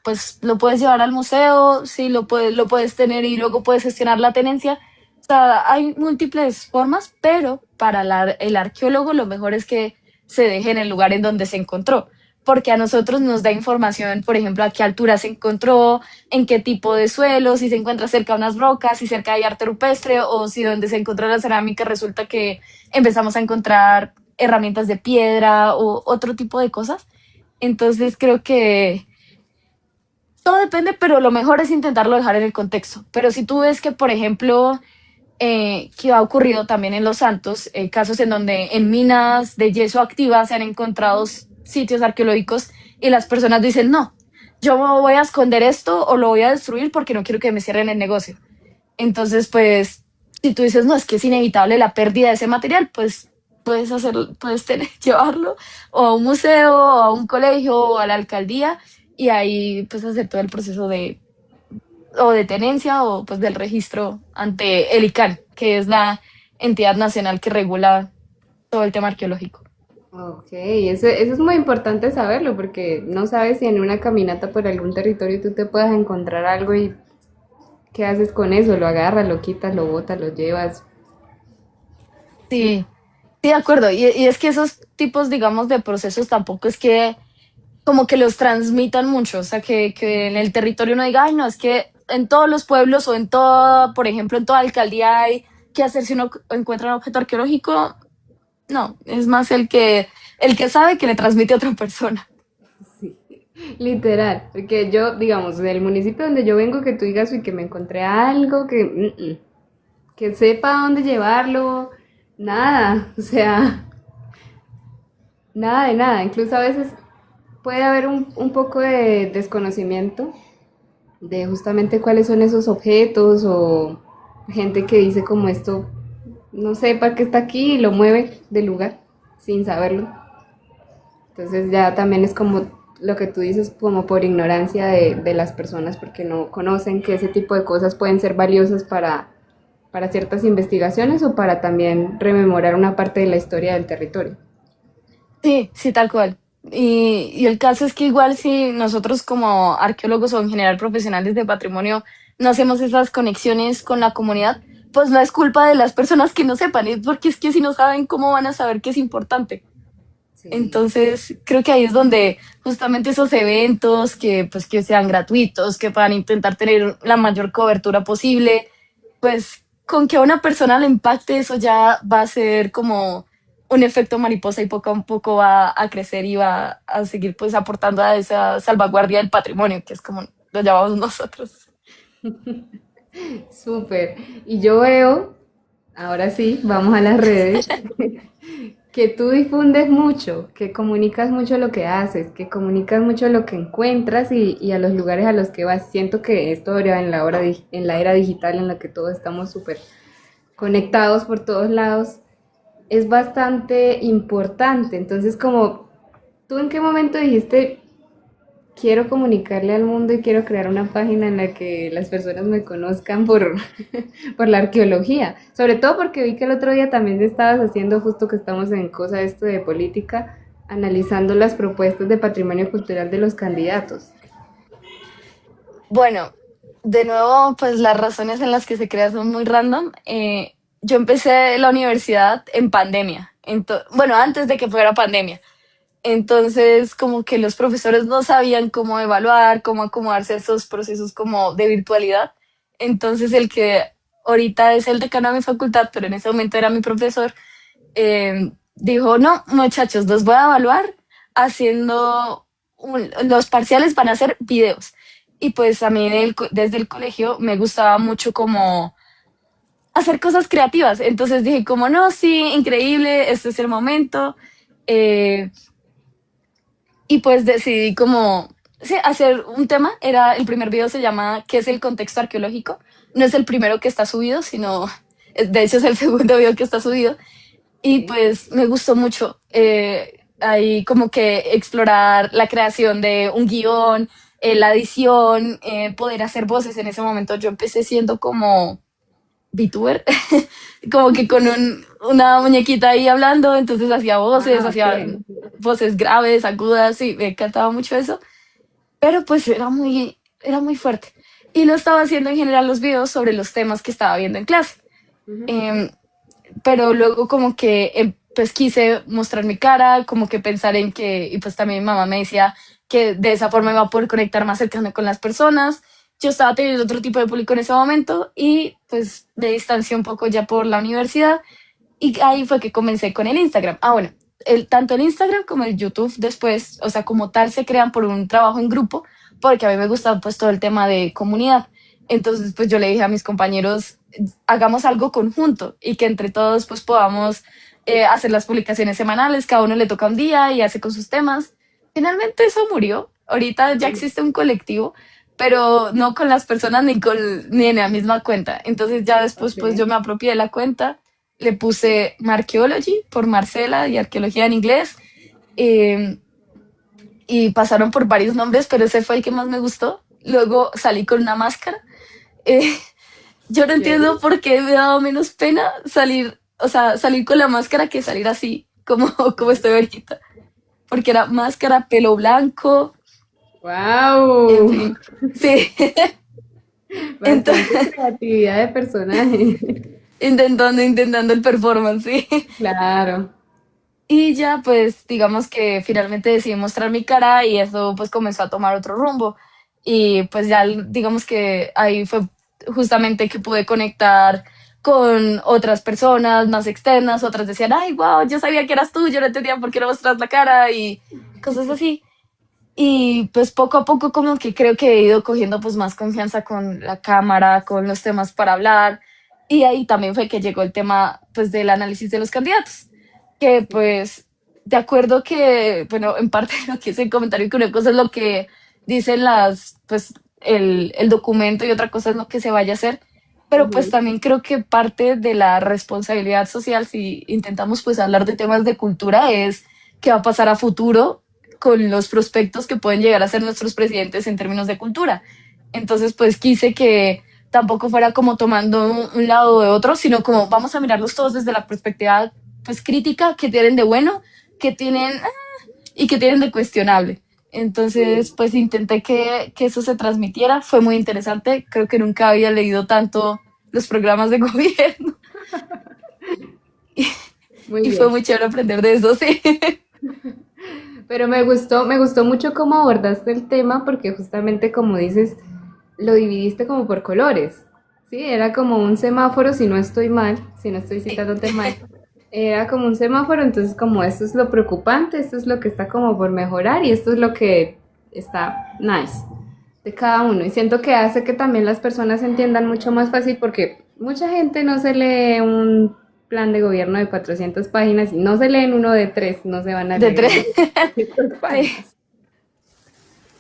pues, lo puedes llevar al museo, si lo puedes tener y luego puedes gestionar la tenencia. O sea, hay múltiples formas, pero para el arqueólogo lo mejor es que se deje en el lugar en donde se encontró, porque a nosotros nos da información, por ejemplo, a qué altura se encontró, en qué tipo de suelo, si se encuentra cerca de unas rocas, si cerca hay arte rupestre o si donde se encontró la cerámica resulta que empezamos a encontrar herramientas de piedra o otro tipo de cosas. Entonces creo que todo depende, pero lo mejor es intentarlo dejar en el contexto. Pero si tú ves que, por ejemplo, que ha ocurrido también en Los Santos, casos en donde en minas de yeso activas se han encontrado sitios arqueológicos y las personas dicen, no, yo voy a esconder esto o lo voy a destruir porque no quiero que me cierren el negocio. Entonces, pues, si tú dices, no, es que es inevitable la pérdida de ese material, pues puedes tener, llevarlo o a un museo, o a un colegio, o a la alcaldía, y ahí pues hacer todo el proceso de tenencia o pues del registro ante el ICANN, que es la entidad nacional que regula todo el tema arqueológico. Ok, eso es muy importante saberlo porque no sabes si en una caminata por algún territorio tú te puedas encontrar algo y qué haces con eso, lo agarras, lo quitas, lo botas, lo llevas. Sí, sí, de acuerdo. Y es que esos tipos, digamos, de procesos tampoco es que como que los transmitan mucho, o sea, que en el territorio uno diga, ay, no, es que en todos los pueblos o en toda, por ejemplo, en toda alcaldía hay qué hacer si uno encuentra un objeto arqueológico. No, es más el que sabe que le transmite a otra persona. Sí, literal, porque yo, digamos, del municipio donde yo vengo, que tú digas, uy, que me encontré algo, que sepa dónde llevarlo, nada, o sea, nada de nada, incluso a veces puede haber un poco de desconocimiento de justamente cuáles son esos objetos o gente que dice como esto, no sepa que está aquí y lo mueve del lugar sin saberlo. Entonces ya también es como lo que tú dices, como por ignorancia de las personas, porque no conocen que ese tipo de cosas pueden ser valiosas para ciertas investigaciones o para también rememorar una parte de la historia del territorio. Sí, sí, tal cual. Y el caso es que igual si nosotros como arqueólogos o en general profesionales de patrimonio no hacemos esas conexiones con la comunidad, pues no es culpa de las personas que no sepan, es porque es que si no saben, ¿cómo van a saber que es importante? Sí. Entonces, creo que ahí es donde justamente esos eventos que pues que sean gratuitos, que puedan intentar tener la mayor cobertura posible, pues con que a una persona le impacte eso ya va a ser como un efecto mariposa y poco a poco va a crecer y va a seguir pues aportando a esa salvaguardia del patrimonio, que es como lo llamamos nosotros. Súper. Y yo veo, ahora sí, vamos a las redes, que tú difundes mucho, que comunicas mucho lo que haces, que comunicas mucho lo que encuentras y a los lugares a los que vas. Siento que esto ahora en la, en la era digital en la que todos estamos súper conectados por todos lados, es bastante importante. Entonces, como, ¿tú en qué momento dijiste, quiero comunicarle al mundo y quiero crear una página en la que las personas me conozcan por, por la arqueología? Sobre todo porque vi que el otro día también estabas haciendo, justo que estamos en cosa esto de política, analizando las propuestas de patrimonio cultural de los candidatos. Bueno, de nuevo, pues las razones en las que se crea son muy random. Yo empecé la universidad en pandemia, bueno, antes de que fuera pandemia. Entonces, como que los profesores no sabían cómo evaluar, cómo acomodarse a esos procesos como de virtualidad. Entonces, el que ahorita es el decano de mi facultad, pero en ese momento era mi profesor, dijo, no, muchachos, los voy a evaluar haciendo, los parciales van a ser videos. Y pues a mí desde el colegio me gustaba mucho como hacer cosas creativas. Entonces dije como, no, sí, increíble, este es el momento. Eh, y pues decidí como sí, hacer un tema. Era el primer video, se llama ¿Qué es el contexto arqueológico? No es el primero que está subido, sino de hecho es el segundo video que está subido. Y ¿Sí? pues me gustó mucho ahí como que explorar la creación de un guión, la edición, poder hacer voces. En ese momento yo empecé siendo como VTuber, como que con una muñequita ahí hablando, entonces Ah, hacía ok. voces graves, agudas, y me encantaba mucho eso, pero pues era muy fuerte. Y lo estaba haciendo en general los videos sobre los temas que estaba viendo en clase. Ujú. Eh, pero luego como que pues quise mostrar mi cara, como que pensar en que, y pues también mi mamá me decía que de esa forma iba a poder conectar más cercano con las personas. Yo estaba teniendo otro tipo de público en ese momento y pues me distancié un poco ya por la universidad y ahí fue que comencé con el Instagram. Ah, bueno, tanto el Instagram como el YouTube después, o sea, como tal, se crean por un trabajo en grupo, porque a mí me gusta pues todo el tema de comunidad. Entonces, pues yo le dije a mis compañeros, hagamos algo conjunto y que entre todos pues podamos hacer las publicaciones semanales, cada uno le toca un día y hace con sus temas. Finalmente eso murió. Ahorita ya Sí. existe un colectivo, pero no con las personas ni en la misma cuenta. Entonces ya después Ok. pues yo me apropié de la cuenta, le puse Marcheology por Marcela y arqueología en inglés. eh, y pasaron por varios nombres, pero ese fue el que más me gustó. Luego salí con una máscara. Eh, yo no entiendo Ok. por qué me daba menos pena salir, o sea, salir con la máscara que salir así, como, como estoy ahorita. Porque era máscara, pelo blanco, en Wow. fin. Sí, Bastante entonces, creatividad de personaje. intentando el performance, sí. Claro. Y ya, pues, digamos que finalmente decidí mostrar mi cara y eso pues comenzó a tomar otro rumbo. Y pues ya, digamos que ahí fue justamente que pude conectar con otras personas más externas, otras decían, ay, wow, yo sabía que eras tú, yo no entendía por qué no mostras la cara y cosas así. Y pues poco a poco como que creo que he ido cogiendo pues más confianza con la cámara, con los temas para hablar. Y ahí también fue que llegó el tema pues del análisis de los candidatos, que pues de acuerdo que, bueno, en parte lo que es el comentario, que una cosa es lo que dicen pues el documento y otra cosa es lo que se vaya a hacer, pero pues Ujú. también creo que parte de la responsabilidad social, si intentamos pues hablar de temas de cultura, es qué va a pasar a futuro con los prospectos que pueden llegar a ser nuestros presidentes en términos de cultura. Entonces, pues quise que tampoco fuera como tomando un lado de otro, sino como vamos a mirarlos todos desde la perspectiva pues crítica que tienen de bueno, que tienen y que tienen de cuestionable. Entonces, Sí, pues intenté que eso se transmitiera, fue muy interesante, creo que nunca había leído tanto los programas de gobierno muy y fue bien. muy chévere aprender de eso, sí. Pero me gustó mucho cómo abordaste el tema porque justamente como dices, lo dividiste como por colores. Sí, era como un semáforo, si no estoy mal, si no estoy citándote mal. Era como un semáforo, entonces como esto es lo preocupante, esto es lo que está como por mejorar y esto es lo que está nice de cada uno. Y siento que hace que también las personas entiendan mucho más fácil porque mucha gente no se lee un plan de gobierno de 400 páginas y no se leen uno de tres, no se van a De leer tres. uno de 400 Sí. páginas.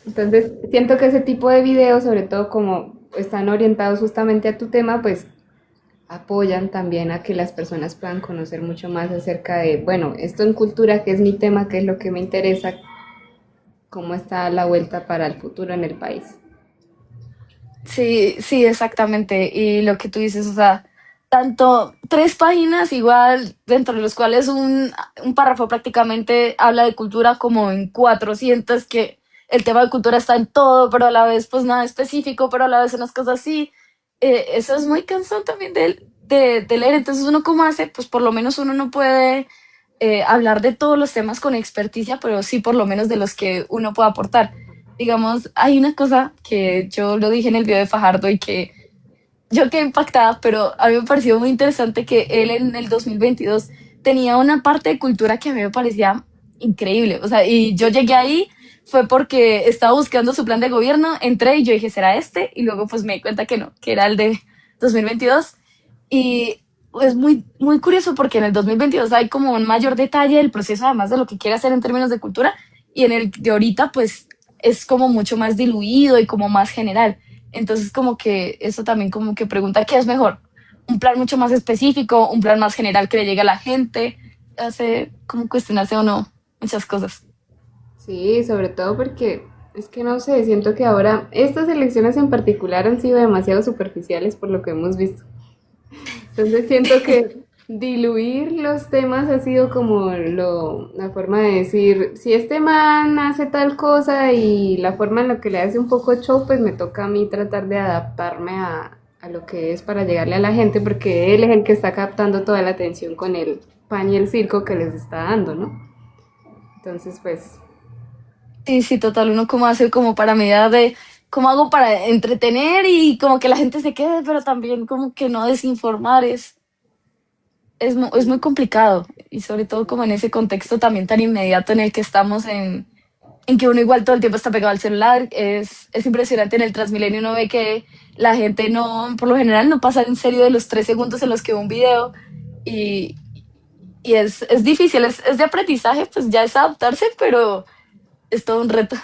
Entonces, siento que ese tipo de videos, sobre todo como están orientados justamente a tu tema, pues apoyan también a que las personas puedan conocer mucho más acerca de, bueno, esto en cultura, que es mi tema, que es lo que me interesa, cómo está la vuelta para el futuro en el país. Sí, sí, exactamente. Y lo que tú dices, o sea, tanto tres páginas igual, dentro de los cuales un párrafo prácticamente habla de cultura como en 400, que el tema de cultura está en todo, pero a la vez pues nada específico, pero a la vez unas cosas así. Eso es muy cansón también de leer. Entonces uno cómo hace, pues por lo menos uno no puede hablar de todos los temas con experticia, pero sí por lo menos de los que uno puede aportar. Digamos, hay una cosa que yo lo dije en el video de Fajardo y que yo quedé impactada, pero a mí me pareció muy interesante que él en el 2022 tenía una parte de cultura que a mí me parecía increíble. O sea, y yo llegué ahí fue porque estaba buscando su plan de gobierno, entré y yo dije, ¿será este? Y luego pues me di cuenta que no, que era el de 2022. Y es muy curioso porque en el 2022 hay como un mayor detalle del proceso, además de lo que quiere hacer en términos de cultura, y en el de ahorita pues es como mucho más diluido y como más general. Entonces como que eso también como que pregunta qué es mejor, un plan mucho más específico, un plan más general que le llegue a la gente, hace como cuestionarse o no muchas cosas. Sí, sobre todo porque es que no sé, siento que ahora estas elecciones en particular han sido demasiado superficiales por lo que hemos visto. Entonces siento que diluir los temas ha sido como la forma de decir, si este man hace tal cosa y la forma en la que le hace un poco show, pues me toca a mí tratar de adaptarme a lo que es para llegarle a la gente, porque él es el que está captando toda la atención con el pan y el circo que les está dando, ¿no? Entonces, pues Sí, sí, total, uno como hace como para medida de, cómo hago para entretener y como que la gente se quede, pero también como que no desinformar es muy complicado y sobre todo como en ese contexto también tan inmediato en el que estamos en que uno igual todo el tiempo está pegado al celular. Es impresionante en el Transmilenio, uno ve que la gente no, por lo general no pasa en serio de los 3 segundos en los que ve un video y, y es difícil, es de aprendizaje, pues ya es adaptarse, pero es todo un reto.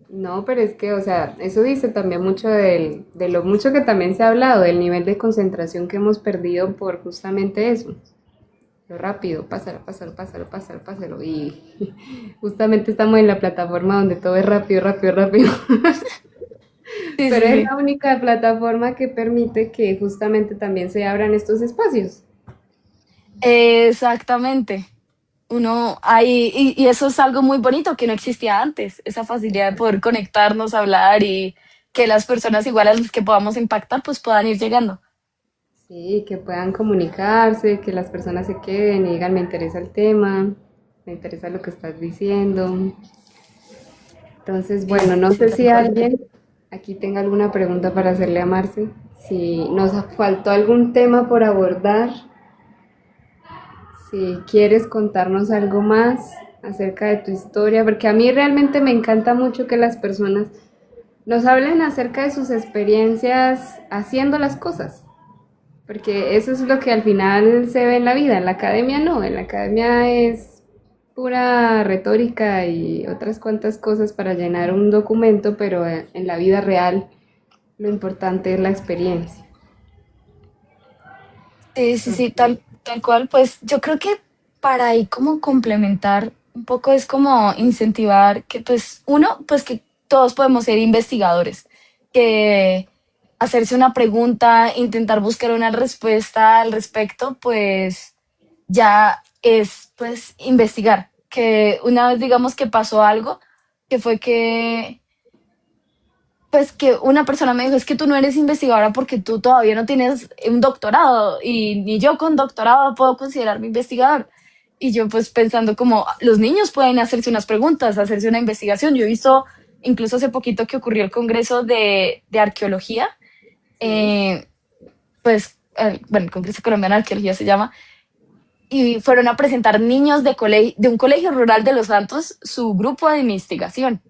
no, pero es que, o sea, eso dice también mucho de lo mucho que también se ha hablado, del nivel de concentración que hemos perdido por justamente eso. Lo rápido, pásalo, pásalo, pásalo, pásalo, pásalo. Y justamente estamos en la plataforma donde todo es rápido, rápido, rápido. Sí, Pero sí, es sí. la única plataforma que permite que justamente también se abran estos espacios. Exactamente. Uno ahí, y eso es algo muy bonito que no existía antes, esa facilidad de poder conectarnos, hablar y que las personas igual a las que podamos impactar pues puedan ir llegando. Sí, que puedan comunicarse, que las personas se queden y digan, me interesa el tema, me interesa lo que estás diciendo. Entonces, Sí, bueno, no sí, sé tal si cual. alguien aquí tenga alguna pregunta para hacerle a Marce. Si nos faltó algún tema por abordar, si quieres contarnos algo más acerca de tu historia, porque a mí realmente me encanta mucho que las personas nos hablen acerca de sus experiencias haciendo las cosas, porque eso es lo que al final se ve en la vida, en la academia no, en la academia es pura retórica y otras cuantas cosas para llenar un documento, pero en la vida real lo importante es la experiencia. Sí, sí, sí, tal cual. Pues yo creo que para ahí como complementar un poco es como incentivar que pues uno, pues que todos podemos ser investigadores, que hacerse una pregunta, intentar buscar una respuesta al respecto, pues ya es pues investigar. Que una vez digamos que pasó algo, que fue que pues que una persona me dijo, es que tú no eres investigadora porque tú todavía no tienes un doctorado y ni yo con doctorado puedo considerarme investigador. Y yo pues pensando como los niños pueden hacerse unas preguntas, hacerse una investigación. Yo he visto incluso hace poquito que ocurrió el Congreso de Arqueología, Sí. eh, pues, bueno, el Congreso Colombiano de Arqueología se llama, y fueron a presentar niños de un colegio rural de Los Santos su grupo de investigación.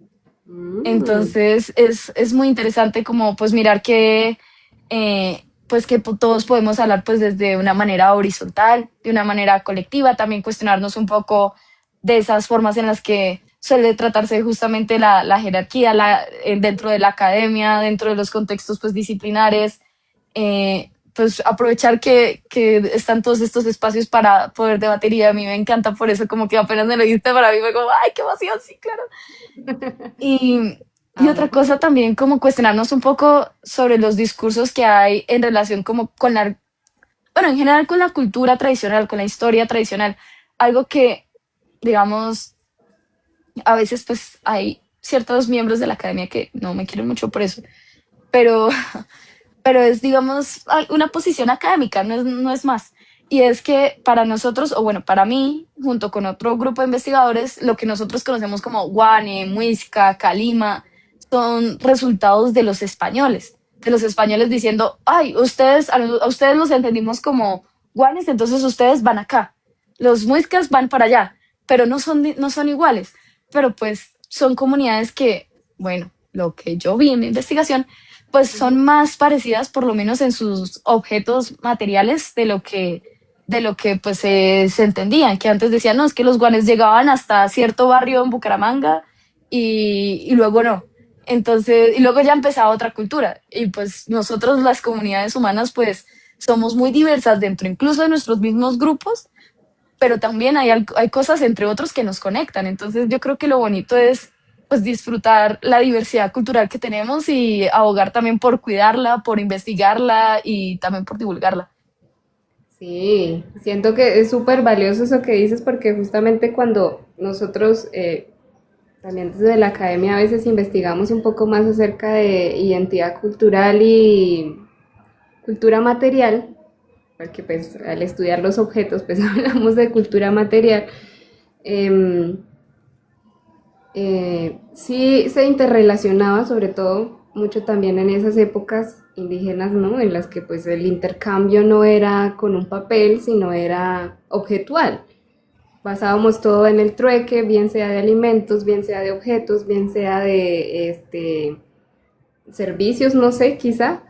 Mm, Entonces es muy interesante como pues mirar que pues que todos podemos hablar pues desde una manera horizontal, de una manera colectiva, también cuestionarnos un poco de esas formas en las que suele tratarse justamente la jerarquía dentro de la academia, dentro de los contextos pues disciplinares, pues aprovechar que están todos estos espacios para poder debatir y a mí me encanta por eso como que apenas me lo dijiste para mí fue como, ay, qué emoción, sí, claro. Y otra amo. cosa también como cuestionarnos un poco sobre los discursos que hay en relación como con bueno, en general con la cultura tradicional, con la historia tradicional. Algo que, digamos, a veces pues hay ciertos miembros de la academia que no me quieren mucho por eso, pero, pero es, digamos, una posición académica, no es más. Y es que para nosotros, o bueno, para mí, junto con otro grupo de investigadores, lo que nosotros conocemos como Guane, Muisca, Calima, son resultados de los españoles diciendo, ay, a ustedes los entendimos como Guanes, entonces ustedes van acá, los Muiscas van para allá, pero no son iguales, pero pues son comunidades que, bueno, lo que yo vi en mi investigación, pues son Ujú. más parecidas, por lo menos en sus objetos materiales, de lo que pues se entendían, que antes decían, no, es que los guanes llegaban hasta cierto barrio en Bucaramanga y luego no. Entonces, y luego ya empezaba otra cultura. Y pues nosotros, las comunidades humanas, pues somos muy diversas dentro incluso de nuestros mismos grupos, pero también hay cosas entre otros que nos conectan. Entonces yo creo que lo bonito es pues disfrutar la diversidad cultural que tenemos y abogar también por cuidarla, por investigarla y también por divulgarla. Sí, siento que es súper valioso eso que dices porque justamente cuando nosotros también desde la academia a veces investigamos un poco más acerca de identidad cultural y cultura material, porque pues al estudiar los objetos pues hablamos de cultura material, eh, sí se interrelacionaba sobre todo mucho también en esas épocas indígenas, ¿no? En las que pues el intercambio no era con un papel, sino era objetual. Basábamos todo en el trueque, bien sea de alimentos, bien sea de objetos, bien sea de servicios, no sé, quizá.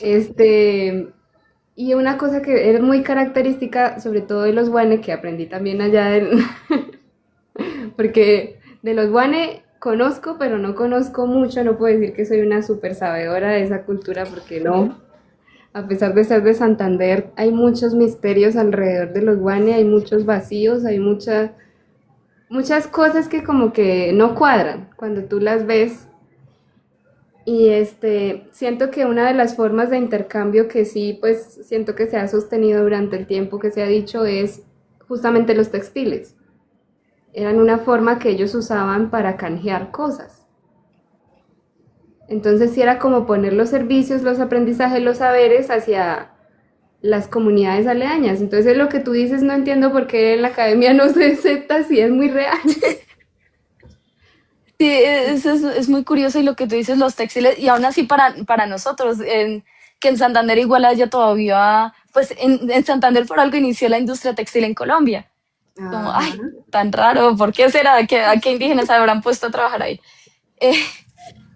Este, y una cosa que era muy característica, sobre todo de los guane, que aprendí también allá, porque de los guane conozco, pero no conozco mucho, no puedo decir que soy una super sabedora de esa cultura, porque no. A pesar de ser de Santander, hay muchos misterios alrededor de los guane, hay muchos vacíos, hay muchas cosas que como que no cuadran cuando tú las ves. Y siento que una de las formas de intercambio que sí, pues siento que se ha sostenido durante el tiempo que se ha dicho es justamente los textiles. Eran una forma que ellos usaban para canjear cosas. Entonces sí era como poner los servicios, los aprendizajes, los saberes hacia las comunidades aledañas. Entonces lo que tú dices no entiendo por qué en la academia no se acepta si es muy real. Sí, es muy curioso y lo que tú dices, los textiles, y aún así para nosotros, que en Santander igual haya todavía, pues en Santander por algo inició la industria textil en Colombia. Como, Ajá. ay, tan raro, ¿por qué será? ¿A qué indígenas habrán puesto a trabajar ahí? Eh,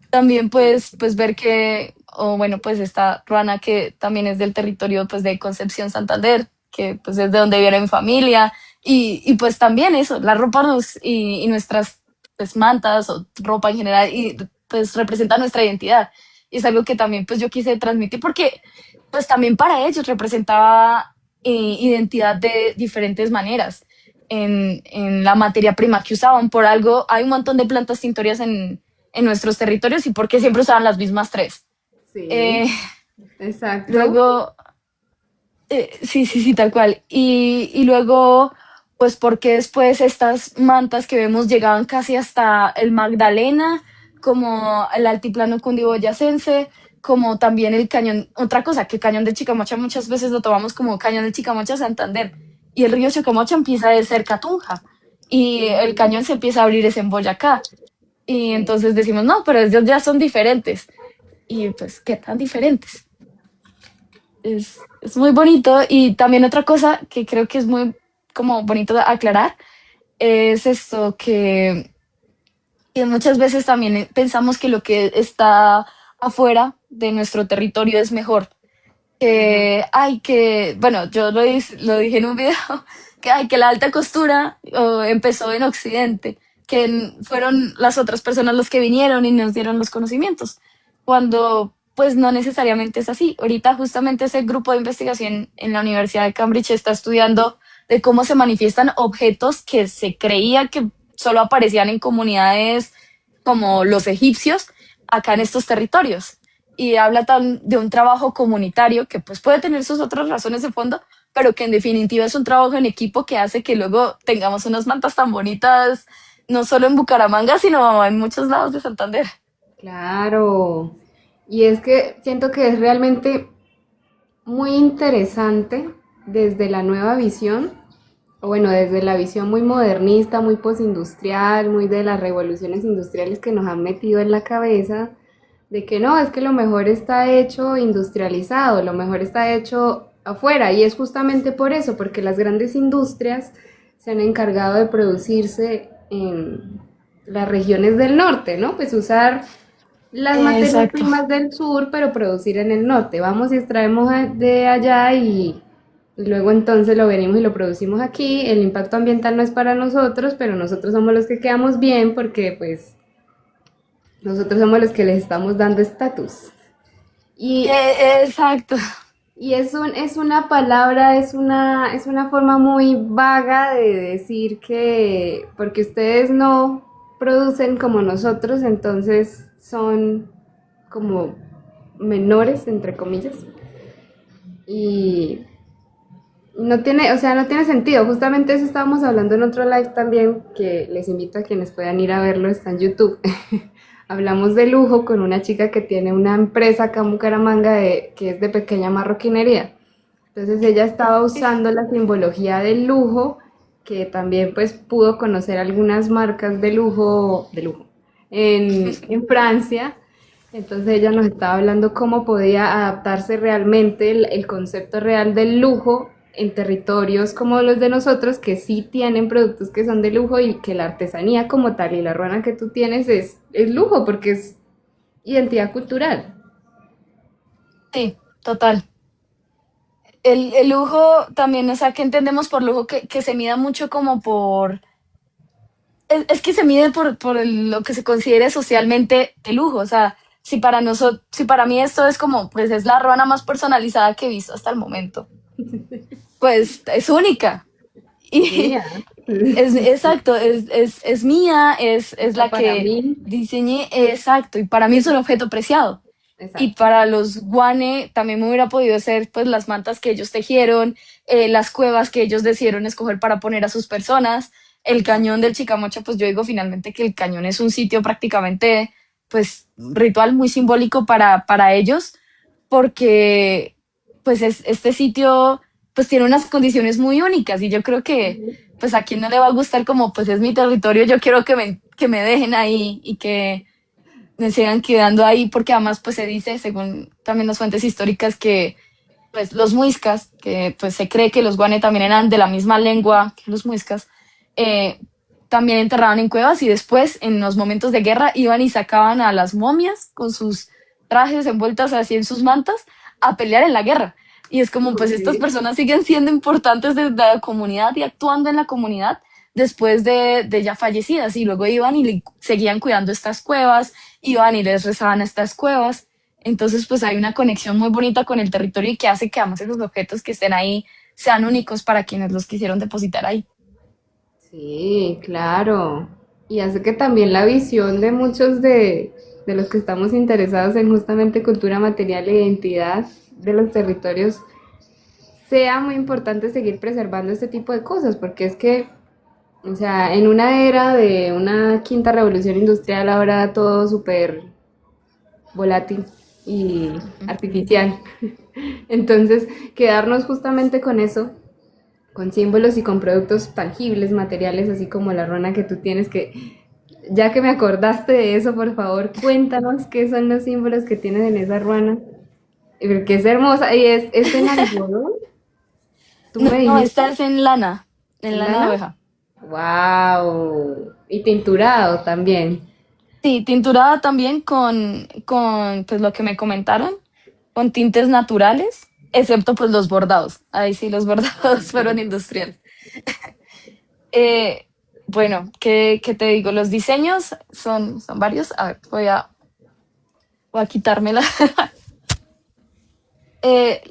también pues ver que, o bueno, pues esta Ruana que también es del territorio pues de Concepción Santander, que pues es de donde viene mi familia, y pues también eso, la ropa y nuestras pues mantas o ropa en general, y pues representa nuestra identidad. Y es algo que también pues yo quise transmitir porque pues también para ellos representaba identidad de diferentes maneras en la materia prima que usaban. Por algo hay un montón de plantas tintorias en nuestros territorios y porque siempre usaban las mismas tres. Sí, Eh, exacto. luego, sí, sí, sí, tal cual. Y luego, pues porque después estas mantas que vemos llegaban casi hasta el Magdalena, como el altiplano cundiboyacense, como también el cañón, otra cosa, que el cañón de Chicamocha muchas veces lo tomamos como cañón de Chicamocha Santander, y el río Chicamocha empieza de cerca Tunja, y el Ujú. cañón se empieza a abrir es en Boyacá, y Sí. entonces decimos, no, pero ellos ya son diferentes, y pues, ¿qué tan diferentes? Es muy bonito. Y también otra cosa que creo que es muy como bonito de aclarar es esto que muchas veces también pensamos que lo que está afuera de nuestro territorio es mejor. Ajá. Bueno, yo lo dije en un video, que hay que la alta costura empezó en Occidente, que fueron las otras personas los que vinieron y nos dieron los conocimientos, cuando pues no necesariamente es así. Ahorita justamente ese grupo de investigación en la Universidad de Cambridge está estudiando de cómo se manifiestan objetos que se creía que solo aparecían en comunidades como los egipcios acá en estos territorios, y habla de un trabajo comunitario que pues puede tener sus otras razones de fondo, pero que en definitiva es un trabajo en equipo que hace que luego tengamos unas mantas tan bonitas, no solo en Bucaramanga, sino en muchos lados de Santander. Claro. Y es que siento que es realmente muy interesante desde la nueva visión, o bueno, desde la visión muy modernista, muy postindustrial, muy de las revoluciones industriales que nos han metido en la cabeza, de que no, es que lo mejor está hecho industrializado, lo mejor está hecho afuera, y es justamente por eso, porque las grandes industrias se han encargado de producirse en las regiones del norte, ¿no? Pues usar las materias Exacto. primas del sur, pero producir en el norte. Vamos y extraemos de allá y luego entonces lo venimos y lo producimos aquí. El impacto ambiental no es para nosotros, pero nosotros somos los que quedamos bien porque pues nosotros somos los que les estamos dando estatus. Y, Exacto. y es una palabra, es una forma muy vaga de decir que porque ustedes no producen como nosotros, entonces son como menores, entre comillas. Y no tiene, o sea, no tiene sentido. Justamente eso estábamos hablando en otro live también, que les invito a quienes puedan ir a verlo, está en YouTube. Hablamos de lujo con una chica que tiene una empresa acá en Bucaramanga que es de pequeña marroquinería. Entonces ella estaba usando la simbología del lujo, que también pues pudo conocer algunas marcas de lujo, en Francia. Entonces ella nos estaba hablando cómo podía adaptarse realmente el concepto real del lujo en territorios como los de nosotros, que sí tienen productos que son de lujo y que la artesanía como tal y la ruana que tú tienes es lujo porque es identidad cultural. Sí, total. El lujo también, o sea, que entendemos por lujo que se mida mucho como es que se mide por lo que se considere socialmente de lujo. O sea, si para mí esto es como, pues es la ruana más personalizada que he visto hasta el momento, pues es única. Es Y mía. es exacto, es mía, es Hecha la para que mí. diseñé, exacto, y para mí es un objeto preciado. Y Exacto. para los guane también me hubiera podido ser pues las mantas que ellos tejieron, las cuevas que ellos decidieron escoger para poner a sus personas, el cañón del Chicamocha. Pues yo digo finalmente que el cañón es un sitio prácticamente pues ritual muy simbólico para ellos, porque pues este sitio pues tiene unas condiciones muy únicas, y yo creo que pues a quien no le va a gustar, como pues es mi territorio, yo quiero que me dejen ahí y que me sigan quedando ahí, porque además pues se dice, según también las fuentes históricas que pues los muiscas, que pues se cree que los guane también eran de la misma lengua que los muiscas, eh, también enterraban en cuevas y después en los momentos de guerra iban y sacaban a las momias con sus trajes envueltas así en sus mantas a pelear en la guerra. Y es como, pues Ok. estas personas siguen siendo importantes de la comunidad y actuando en la comunidad después de ya fallecidas. Y luego iban y seguían cuidando estas cuevas, iban y les rezaban a estas cuevas. Entonces, pues hay una conexión muy bonita con el territorio y que hace que además esos objetos que estén ahí sean únicos para quienes los quisieron depositar ahí. Sí, claro. Y hace que también la visión de muchos de los que estamos interesados en justamente cultura material e identidad de los territorios sea muy importante seguir preservando este tipo de cosas, porque es que, o sea, en una era de una quinta revolución industrial ahora todo súper volátil y artificial. Entonces, quedarnos justamente con eso, con símbolos y con productos tangibles, materiales, así como la rana que tú tienes, que ya que me acordaste de eso, por favor, cuéntanos qué son los símbolos que tienes en esa ruana, porque es hermosa y es en algodón, tú No, me no, dijiste, esta es en ¿en lana de lana? oveja. Wow, y tinturado también. Sí, tinturada también con pues lo que me comentaron, con tintes naturales, excepto pues los bordados. Ahí sí, los bordados fueron industriales. Eh, bueno, ¿qué te digo? Los diseños son varios. A ver, voy a quitármela.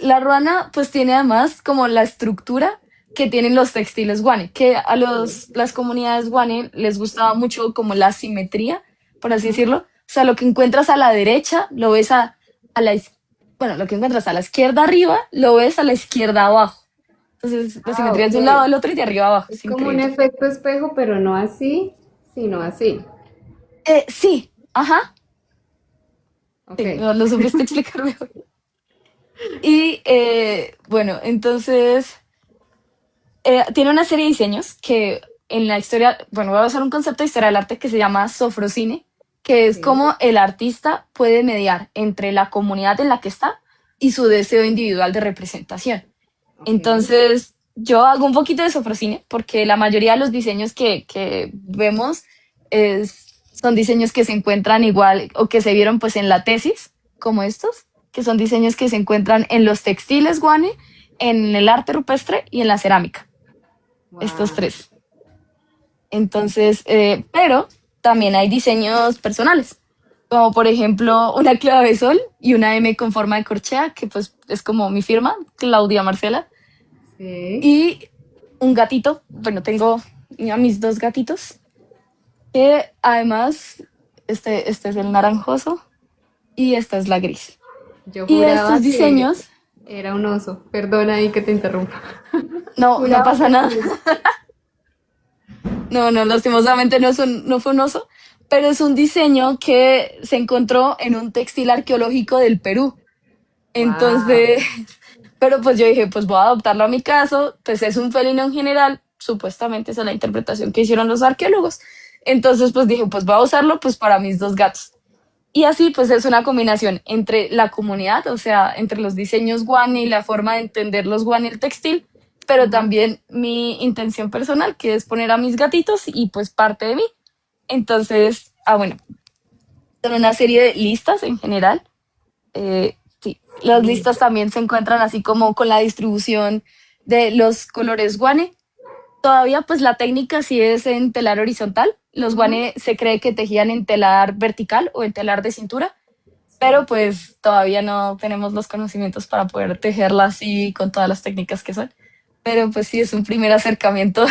La ruana pues tiene además como la estructura que tienen los textiles guane, que a las comunidades guane les gustaba mucho como la simetría, por así decirlo. O sea, lo que encuentras a la derecha lo ves a la bueno, lo que encuentras a la izquierda arriba lo ves a la izquierda abajo. Entonces, la Ah, simetría ok. es de un lado al otro y de arriba abajo. Es Es como un increíble. efecto espejo, pero no así, sino así. Sí, ajá, Ok. sí, lo supiste explicar mejor. Y bueno, entonces tiene una serie de diseños que en la historia, bueno, voy a usar un concepto de historia del arte que se llama sofrocine, que es Sí. como el artista puede mediar entre la comunidad en la que está y su deseo individual de representación. Ok. Entonces, yo hago un poquito de sofrocine porque la mayoría de los diseños que vemos son diseños que se encuentran igual o que se vieron pues en la tesis, como estos, que son diseños que se encuentran en los textiles guane, en el arte rupestre y en la cerámica, estos Wow. tres. Entonces, pero también hay diseños personales, como por ejemplo una clave de sol y una M con forma de corchea, que pues es como mi firma, Claudia Marcela, Sí. y un gatito. Bueno, tengo a mis dos gatitos, que además, este es el naranjoso y esta es la gris. Yo Y estos juraba que diseños, era un oso. Perdona ahí que te interrumpa. no, no Juraba pasa que nada. sí. No, no, lastimosamente no fue un oso, pero es un diseño que se encontró en un textil arqueológico del Perú. Wow. Entonces, pero pues yo dije, pues voy a adoptarlo a mi caso, pues es un felino en general, supuestamente esa es la interpretación que hicieron los arqueólogos. Entonces, pues dije, pues voy a usarlo pues para mis dos gatos. Y así pues es una combinación entre la comunidad, o sea, entre los diseños guane y la forma de entender los guane y el textil, pero Ajá. también mi intención personal, que es poner a mis gatitos y pues parte de mí. Entonces, bueno, son una serie de listas en general. Sí, las Sí. listas también se encuentran así como con la distribución de los colores guane. Todavía pues la técnica sí es en telar horizontal. Los Ujú. guane se cree que tejían en telar vertical o en telar de cintura, pero Sí. pues todavía no tenemos los conocimientos para poder tejerla así con todas las técnicas que son. Pero pues sí es un primer acercamiento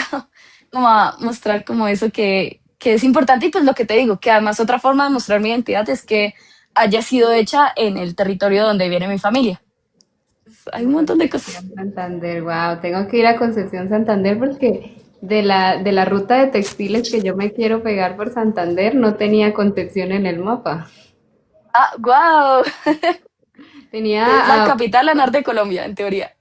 como a mostrar como eso que es importante y pues lo que te digo, que además otra forma de mostrar mi identidad es que haya sido hecha en el territorio donde viene mi familia. Hay En un montón de cosas. Concepción Santander, wow, tengo que ir a Concepción Santander porque de la ruta de textiles que yo me quiero pegar por Santander no tenía Concepción en el mapa. Ah, wow. Es la Tenía, capital lanar de Colombia, en teoría.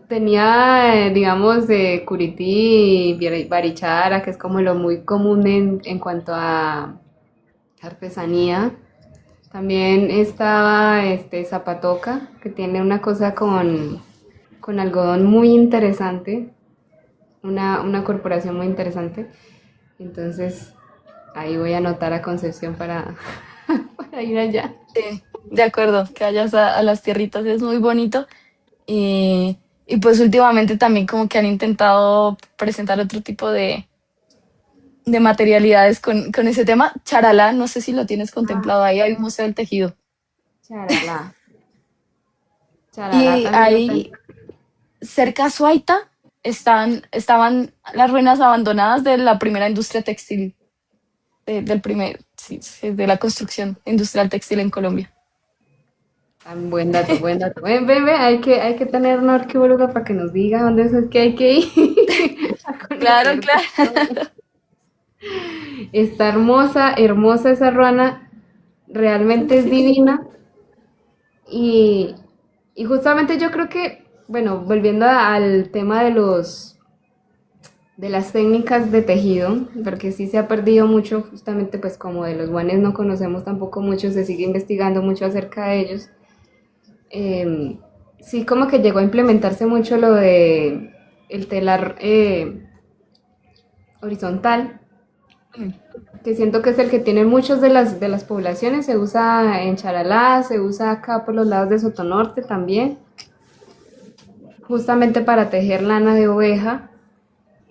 tenía digamos, Curití, Barichara, que es como lo muy común en cuanto a artesanía, También estaba Zapatoca, que tiene una cosa con algodón muy interesante, una corporación muy interesante. Entonces, ahí voy a anotar a Concepción para, para ir allá. Sí, de acuerdo, que vayas a las tierritas es muy bonito. Y pues últimamente también como que han intentado presentar otro tipo de materialidades con ese tema. Charalá, no sé si lo tienes Ah, contemplado, ahí hay un museo del tejido. charalá. Charalá Y también lo tengo. ahí cerca a Suaita estaban las ruinas abandonadas de la primera industria textil, del primer, sí, sí, de la construcción industrial textil en Colombia. Buen dato, buen dato. Ven, ven, ven, hay que tener una arqueóloga para que nos diga dónde es que hay que ir a Claro, conocer claro. todo. Está hermosa, hermosa esa ruana, realmente es divina y, y justamente yo creo que, bueno, volviendo al tema de de las técnicas de tejido, porque sí se ha perdido mucho, justamente pues como de los guanes no conocemos tampoco mucho, se sigue investigando mucho acerca de ellos. eh, sí como que llegó a implementarse mucho lo de el telar horizontal, que siento que es el que tienen muchos de de las poblaciones, se usa en Charalá, se usa acá por los lados de Sotonorte también, justamente para tejer lana de oveja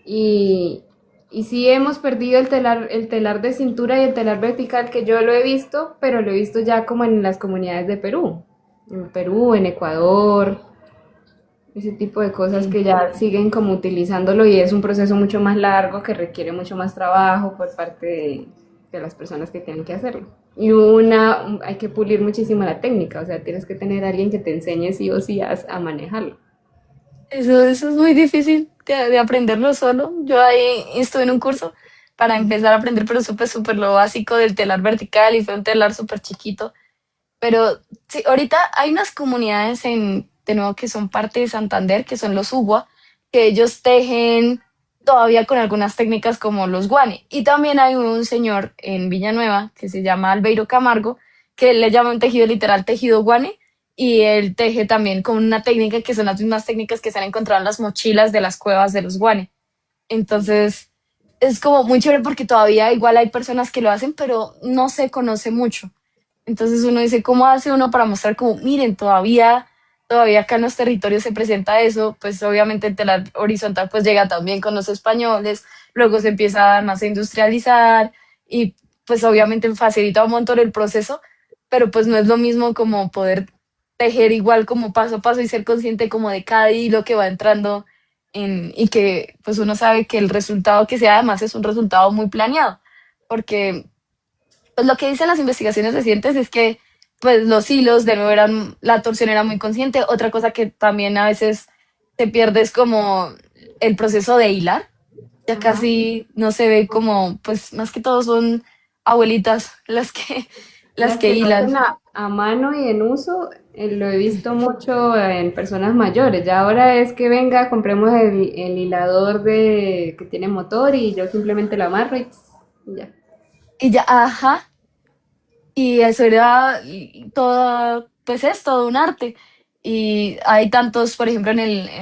y, y sí hemos perdido el telar de cintura y el telar vertical que yo lo he visto, pero lo he visto ya como en las comunidades de Perú, en Ecuador, ese tipo de cosas Sí. que ya siguen como utilizándolo y es un proceso mucho más largo que requiere mucho más trabajo por parte de las personas que tienen que hacerlo. Y hay que pulir muchísimo la técnica, o sea, tienes que tener a alguien que te enseñe sí o sí a manejarlo. Eso es muy difícil de aprenderlo solo. Yo ahí estuve en un curso para empezar a aprender, pero supe súper lo básico del telar vertical y fue un telar súper chiquito. Pero sí, ahorita hay unas comunidades de nuevo que son parte de Santander, que son los Ugua, que ellos tejen todavía con algunas técnicas como los guane. Y también hay un señor en Villanueva que se llama Albeiro Camargo, que le llama un tejido literal tejido guane, y él teje también con una técnica que son las mismas técnicas que se han encontrado en las mochilas de las cuevas de los guane. Entonces, es como muy chévere porque todavía igual hay personas que lo hacen, pero no se conoce mucho. Entonces uno dice, ¿cómo hace uno para mostrar como, miren, todavía acá en los territorios se presenta eso? Pues obviamente el telar horizontal pues llega también con los españoles, luego se empieza más a industrializar y pues obviamente facilita un montón el proceso, pero pues no es lo mismo como poder tejer igual como paso a paso y ser consciente como de cada hilo que va entrando y que pues uno sabe que el resultado que sea además es un resultado muy planeado, porque pues lo que dicen las investigaciones recientes es que pues los hilos de nuevo eran, la torsión era muy consciente. Otra cosa que también a veces se pierde es como el proceso de hilar. Ya Ajá. casi no se ve como, pues más que todo son abuelitas las Las que que lo hilan. hacen a mano y en uso, lo he visto mucho en personas mayores. Ya ahora es que venga, compremos el hilador que tiene motor y yo simplemente lo amarro y ya. Y ya, ajá, y eso era todo, pues es todo un arte. Y hay tantos, por ejemplo, en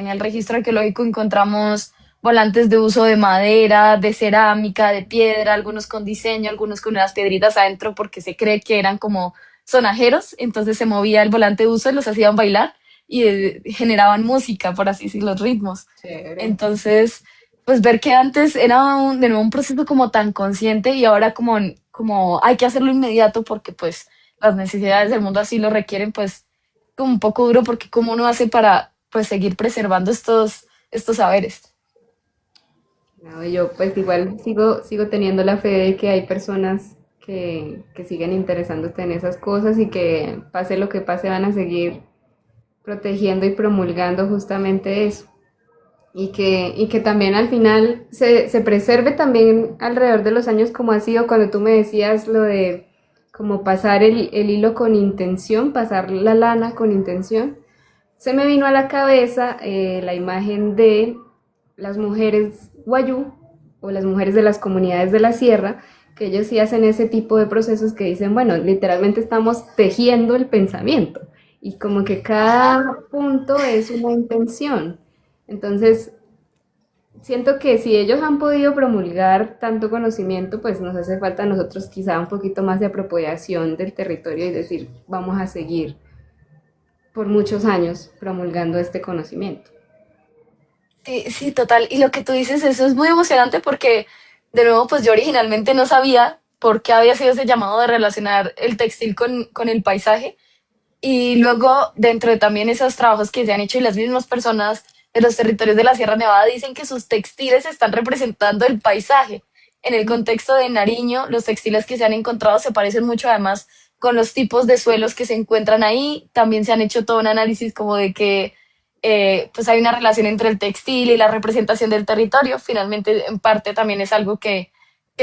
el registro arqueológico encontramos volantes de uso de madera, de cerámica, de piedra, algunos con diseño, algunos con unas piedritas adentro porque se cree que eran como sonajeros, entonces se movía el volante de uso y los hacían bailar y generaban música, por así decirlo, los ritmos. Chévere. Entonces, pues ver que antes era de nuevo un proceso como tan consciente y ahora como hay que hacerlo inmediato porque pues las necesidades del mundo así lo requieren, pues como un poco duro porque cómo uno hace para pues seguir preservando estos saberes. No, yo pues igual sigo teniendo la fe de que hay personas que siguen interesándose en esas cosas y que pase lo que pase van a seguir protegiendo y promulgando justamente eso. Y que también al final se preserve también alrededor de los años como ha sido cuando tú me decías lo de como pasar el hilo con intención, pasar la lana con intención. Se me vino a la cabeza la imagen de las mujeres guayú o las mujeres de las comunidades de la sierra que ellos sí hacen ese tipo de procesos que dicen, bueno, literalmente estamos tejiendo el pensamiento y como que Ajá. cada punto es una intención. Entonces, siento que si ellos han podido promulgar tanto conocimiento, pues nos hace falta a nosotros quizá un poquito más de apropiación del territorio y decir, vamos a seguir por muchos años promulgando este conocimiento. Sí, sí, total. Y lo que tú dices, eso es muy emocionante porque, de nuevo, pues yo originalmente no sabía por qué había sido ese llamado de relacionar el textil con el paisaje. Y luego, dentro de también esos trabajos que se han hecho y las mismas personas de los territorios de la Sierra Nevada dicen que sus textiles están representando el paisaje. En el contexto de Nariño, los textiles que se han encontrado se parecen mucho además con los tipos de suelos que se encuentran ahí. También se han hecho todo un análisis como de que pues hay una relación entre el textil y la representación del territorio. Finalmente, en parte también es algo que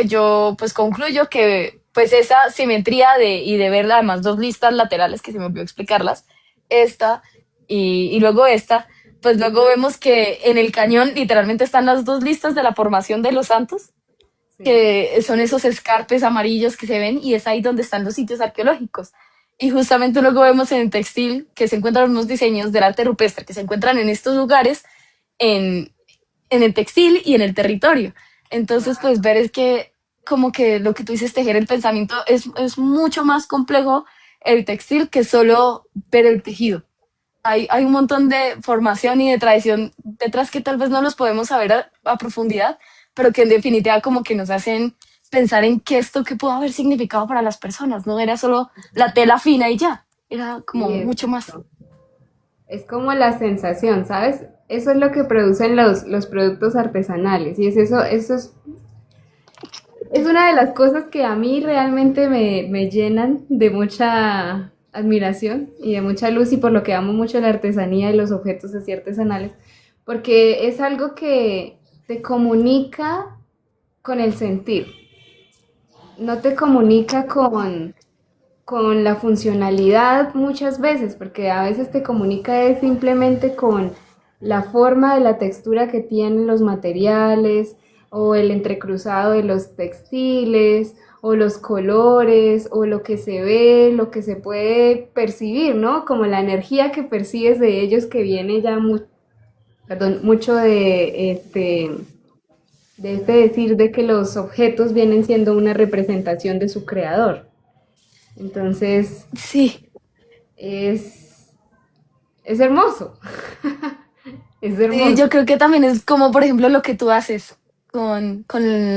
yo pues concluyo que pues esa simetría y de ver además dos listas laterales que se me olvidó explicarlas, esta y luego esta, pues luego vemos que en el cañón literalmente están las dos listas de la formación de los Santos, Sí. que son esos escarpes amarillos que se ven y es ahí donde están los sitios arqueológicos. Y justamente luego vemos en el textil que se encuentran unos diseños del arte rupestre que se encuentran en estos lugares, en, en el textil y en el territorio. Entonces, pues ver es que como que lo que tú dices, tejer el pensamiento, es mucho más complejo el textil que solo ver el tejido. Hay un montón de formación y de tradición detrás que tal vez no los podemos saber a profundidad, pero que en definitiva como que nos hacen pensar en qué esto que pudo haber significado para las personas. No era solo la tela fina y ya, era como Sí, mucho más. exacto. Es como la sensación, ¿sabes? Eso es lo que producen los productos artesanales. Y es eso, es una de las cosas que a mí realmente me llenan de mucha admiración y de mucha luz y por lo que amo mucho la artesanía y los objetos así artesanales, porque es algo que te comunica con el sentir, no te comunica con la funcionalidad muchas veces, porque a veces te comunica es simplemente con la forma de la textura que tienen los materiales o el entrecruzado de los textiles o los colores o lo que se ve, lo que se puede percibir, ¿no? Como la energía que percibes de ellos que viene ya perdón, mucho de este decir de que los objetos vienen siendo una representación de su creador. Entonces, Sí, es, es hermoso, es yo hermoso. creo que también es como, por ejemplo, lo que tú haces con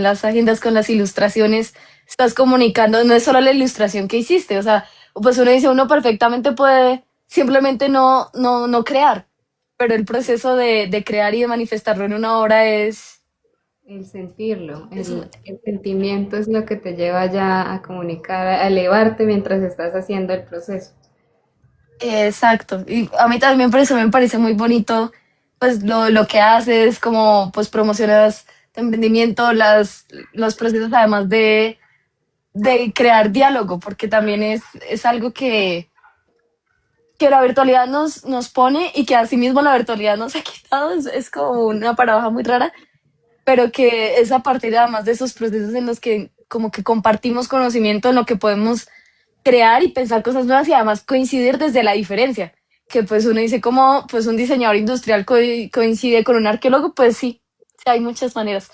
las agendas, con las ilustraciones, estás comunicando, no es solo la ilustración que hiciste, o sea, pues uno dice, uno perfectamente puede simplemente no crear, pero el proceso de crear y de manifestarlo en una obra El sentirlo, es el sentimiento es lo que te lleva ya a comunicar, a elevarte mientras estás haciendo el proceso. exacto. Y a mí también por eso me parece muy bonito, pues lo que haces, como pues promocionas tu emprendimiento, los procesos además de crear diálogo, porque también es algo que la virtualidad nos pone y que asimismo la virtualidad nos ha quitado, es como una paradoja muy rara, pero que es a partir además de esos procesos en los que como que compartimos conocimiento en lo que podemos crear y pensar cosas nuevas y además coincidir desde la diferencia, que pues uno dice como pues un diseñador industrial coincide con un arqueólogo, pues sí, sí hay muchas maneras.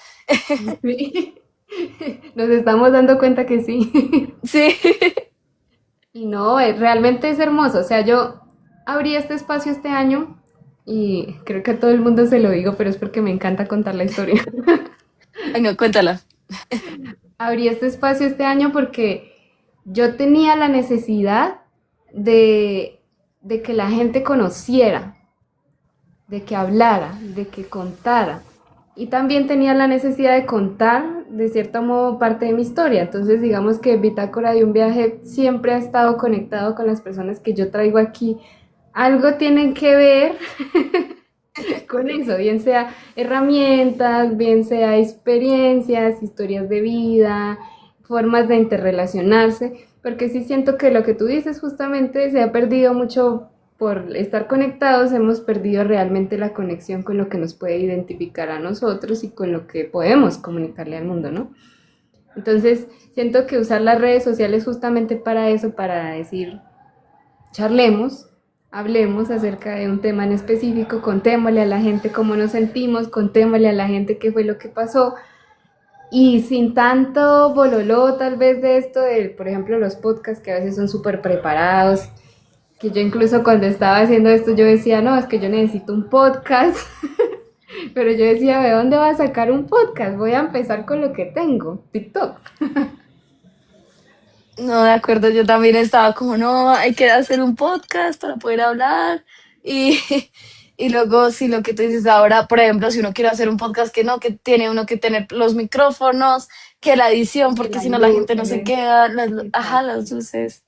Sí. Nos estamos dando cuenta que sí. Sí, Y no, realmente es hermoso. O sea, yo abrí este espacio este año y creo que a todo el mundo se lo digo, pero es porque me encanta contar la historia. ay no, cuéntala. Abrí este espacio este año porque yo tenía la necesidad de, de que la gente conociera, de que hablara, de que contara. Y también tenía la necesidad de contar, de cierto modo, parte de mi historia. Entonces, digamos que Bitácora de un viaje siempre ha estado conectado con las personas que yo traigo aquí. Algo tienen que ver con eso, bien sea herramientas, bien sea experiencias, historias de vida, formas de interrelacionarse, porque sí siento que lo que tú dices justamente se ha perdido mucho por estar conectados, hemos perdido realmente la conexión con lo que nos puede identificar a nosotros y con lo que podemos comunicarle al mundo, ¿no? Entonces, siento que usar las redes sociales justamente para eso, para decir, charlemos, hablemos acerca de un tema en específico, contémosle a la gente cómo nos sentimos, contémosle a la gente qué fue lo que pasó, y sin tanto bololó tal vez de esto de, por ejemplo, los podcasts que a veces son súper preparados, que yo incluso cuando estaba haciendo esto yo decía, no, es que yo necesito un podcast, pero yo decía, ¿de dónde va a sacar un podcast? Voy a empezar con lo que tengo, TikTok. No, de acuerdo, yo también estaba como, no, hay que hacer un podcast para poder hablar. Y, y luego, si lo que tú dices ahora, por ejemplo, si uno quiere hacer un podcast que no, que tiene uno que tener los micrófonos, que la edición, Que porque las si no la gente no se luces, queda, ajá, exacto. las luces.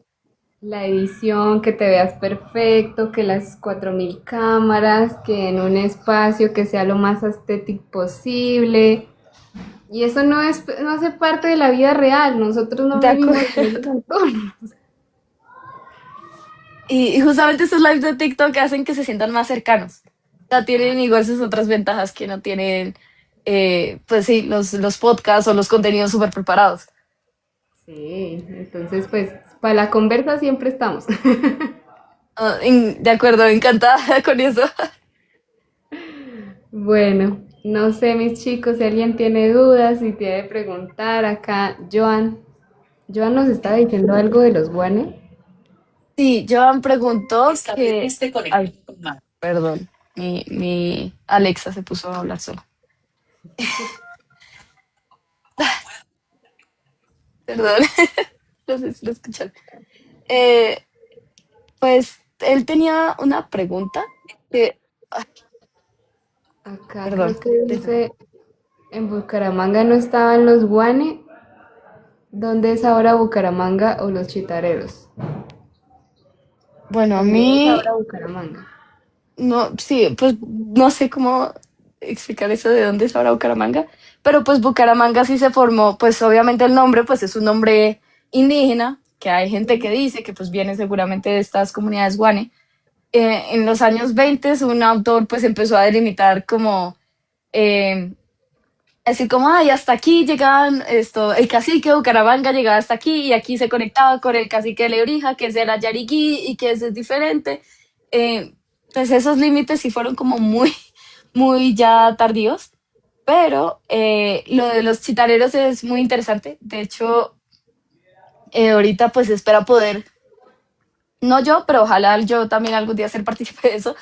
La edición, que te veas perfecto, que las 4000 cámaras, que en un espacio que sea lo más estético posible. Y eso no hace parte de la vida real, nosotros no De vivimos en esos acuerdo. entornos. Y justamente esos lives de TikTok hacen que se sientan más cercanos. O sea, tienen igual sus otras ventajas que no tienen, pues sí, los podcasts o los contenidos súper preparados. Sí, entonces pues para la conversa siempre estamos. Ah, de acuerdo, encantada con eso. Bueno, no sé mis chicos, si alguien tiene dudas, si tiene que preguntar acá, Joan nos está diciendo algo de los guane. Sí, Joan preguntó que... Ay, perdón, mi Alexa se puso a hablar sola. Perdón, no sé si lo escuchan. Eh, pues él tenía una pregunta que... Ay, Acá perdón, creo que déjame. dice, en Bucaramanga no estaban los guane, ¿dónde es ahora Bucaramanga o los chitareros? Bueno, a ¿Dónde es mí ahora Bucaramanga? no, sí, pues no sé cómo explicar eso de dónde es ahora Bucaramanga, pero pues Bucaramanga sí se formó, pues obviamente el nombre pues es un nombre indígena, que hay gente que dice que pues viene seguramente de estas comunidades guane. En los años 20 un autor pues empezó a delimitar como, eh, así como, ay, hasta aquí llegaban esto, el cacique de Bucaramanga llegaba hasta aquí y aquí se conectaba con el cacique de Lebrija, que es el Yariguí y que ese es diferente. Eh, pues esos límites sí fueron como muy, muy ya tardíos, pero lo de los chitareros es muy interesante. De hecho, ahorita pues espera poder, no yo, pero ojalá yo también algún día ser partícipe de eso,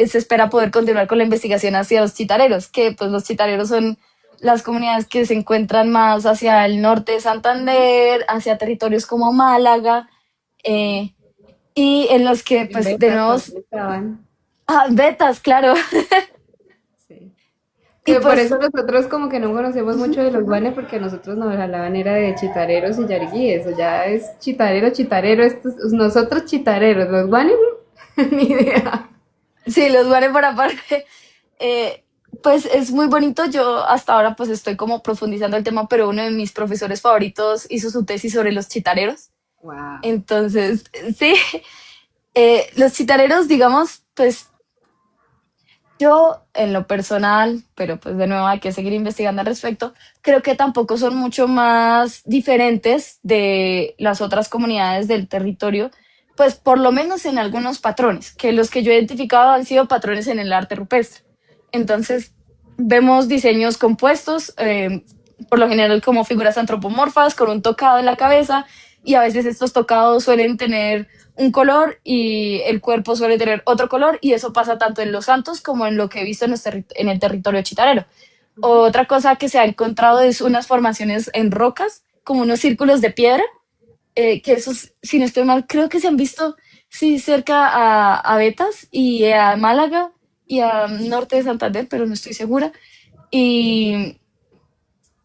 se espera poder continuar con la investigación hacia los chitareros, que pues los chitareros son las comunidades que se encuentran más hacia el norte de Santander, hacia territorios como Málaga, eh, y en los que En pues de Betas nuevo, también estaban. betas, claro, Sí. y Que por pues eso nosotros como que no conocemos mucho de los guanes porque a nosotros nos hablaban era de chitareros y yarguíes, o ya es chitarero, chitarero, nosotros chitareros, los guanes, ni idea. sí, los vale por aparte. Eh, pues es muy bonito. Yo hasta ahora pues estoy como profundizando el tema, pero uno de mis profesores favoritos hizo su tesis sobre los chitareros. Wow. Entonces, sí, los chitareros, digamos, pues yo en lo personal, pero pues de nuevo hay que seguir investigando al respecto, creo que tampoco son mucho más diferentes de las otras comunidades del territorio, pues por lo menos en algunos patrones, que los que yo he identificado han sido patrones en el arte rupestre. Entonces, vemos diseños compuestos, por lo general como figuras antropomorfas, con un tocado en la cabeza, y a veces estos tocados suelen tener un color y el cuerpo suele tener otro color, y eso pasa tanto en los santos como en lo que he visto en el territorio chitarero. Otra cosa que se ha encontrado es unas formaciones en rocas, como unos círculos de piedra, que esos, si no estoy mal, creo que se han visto, sí, cerca a Betas y a Málaga y a norte de Santander, pero no estoy segura. Y,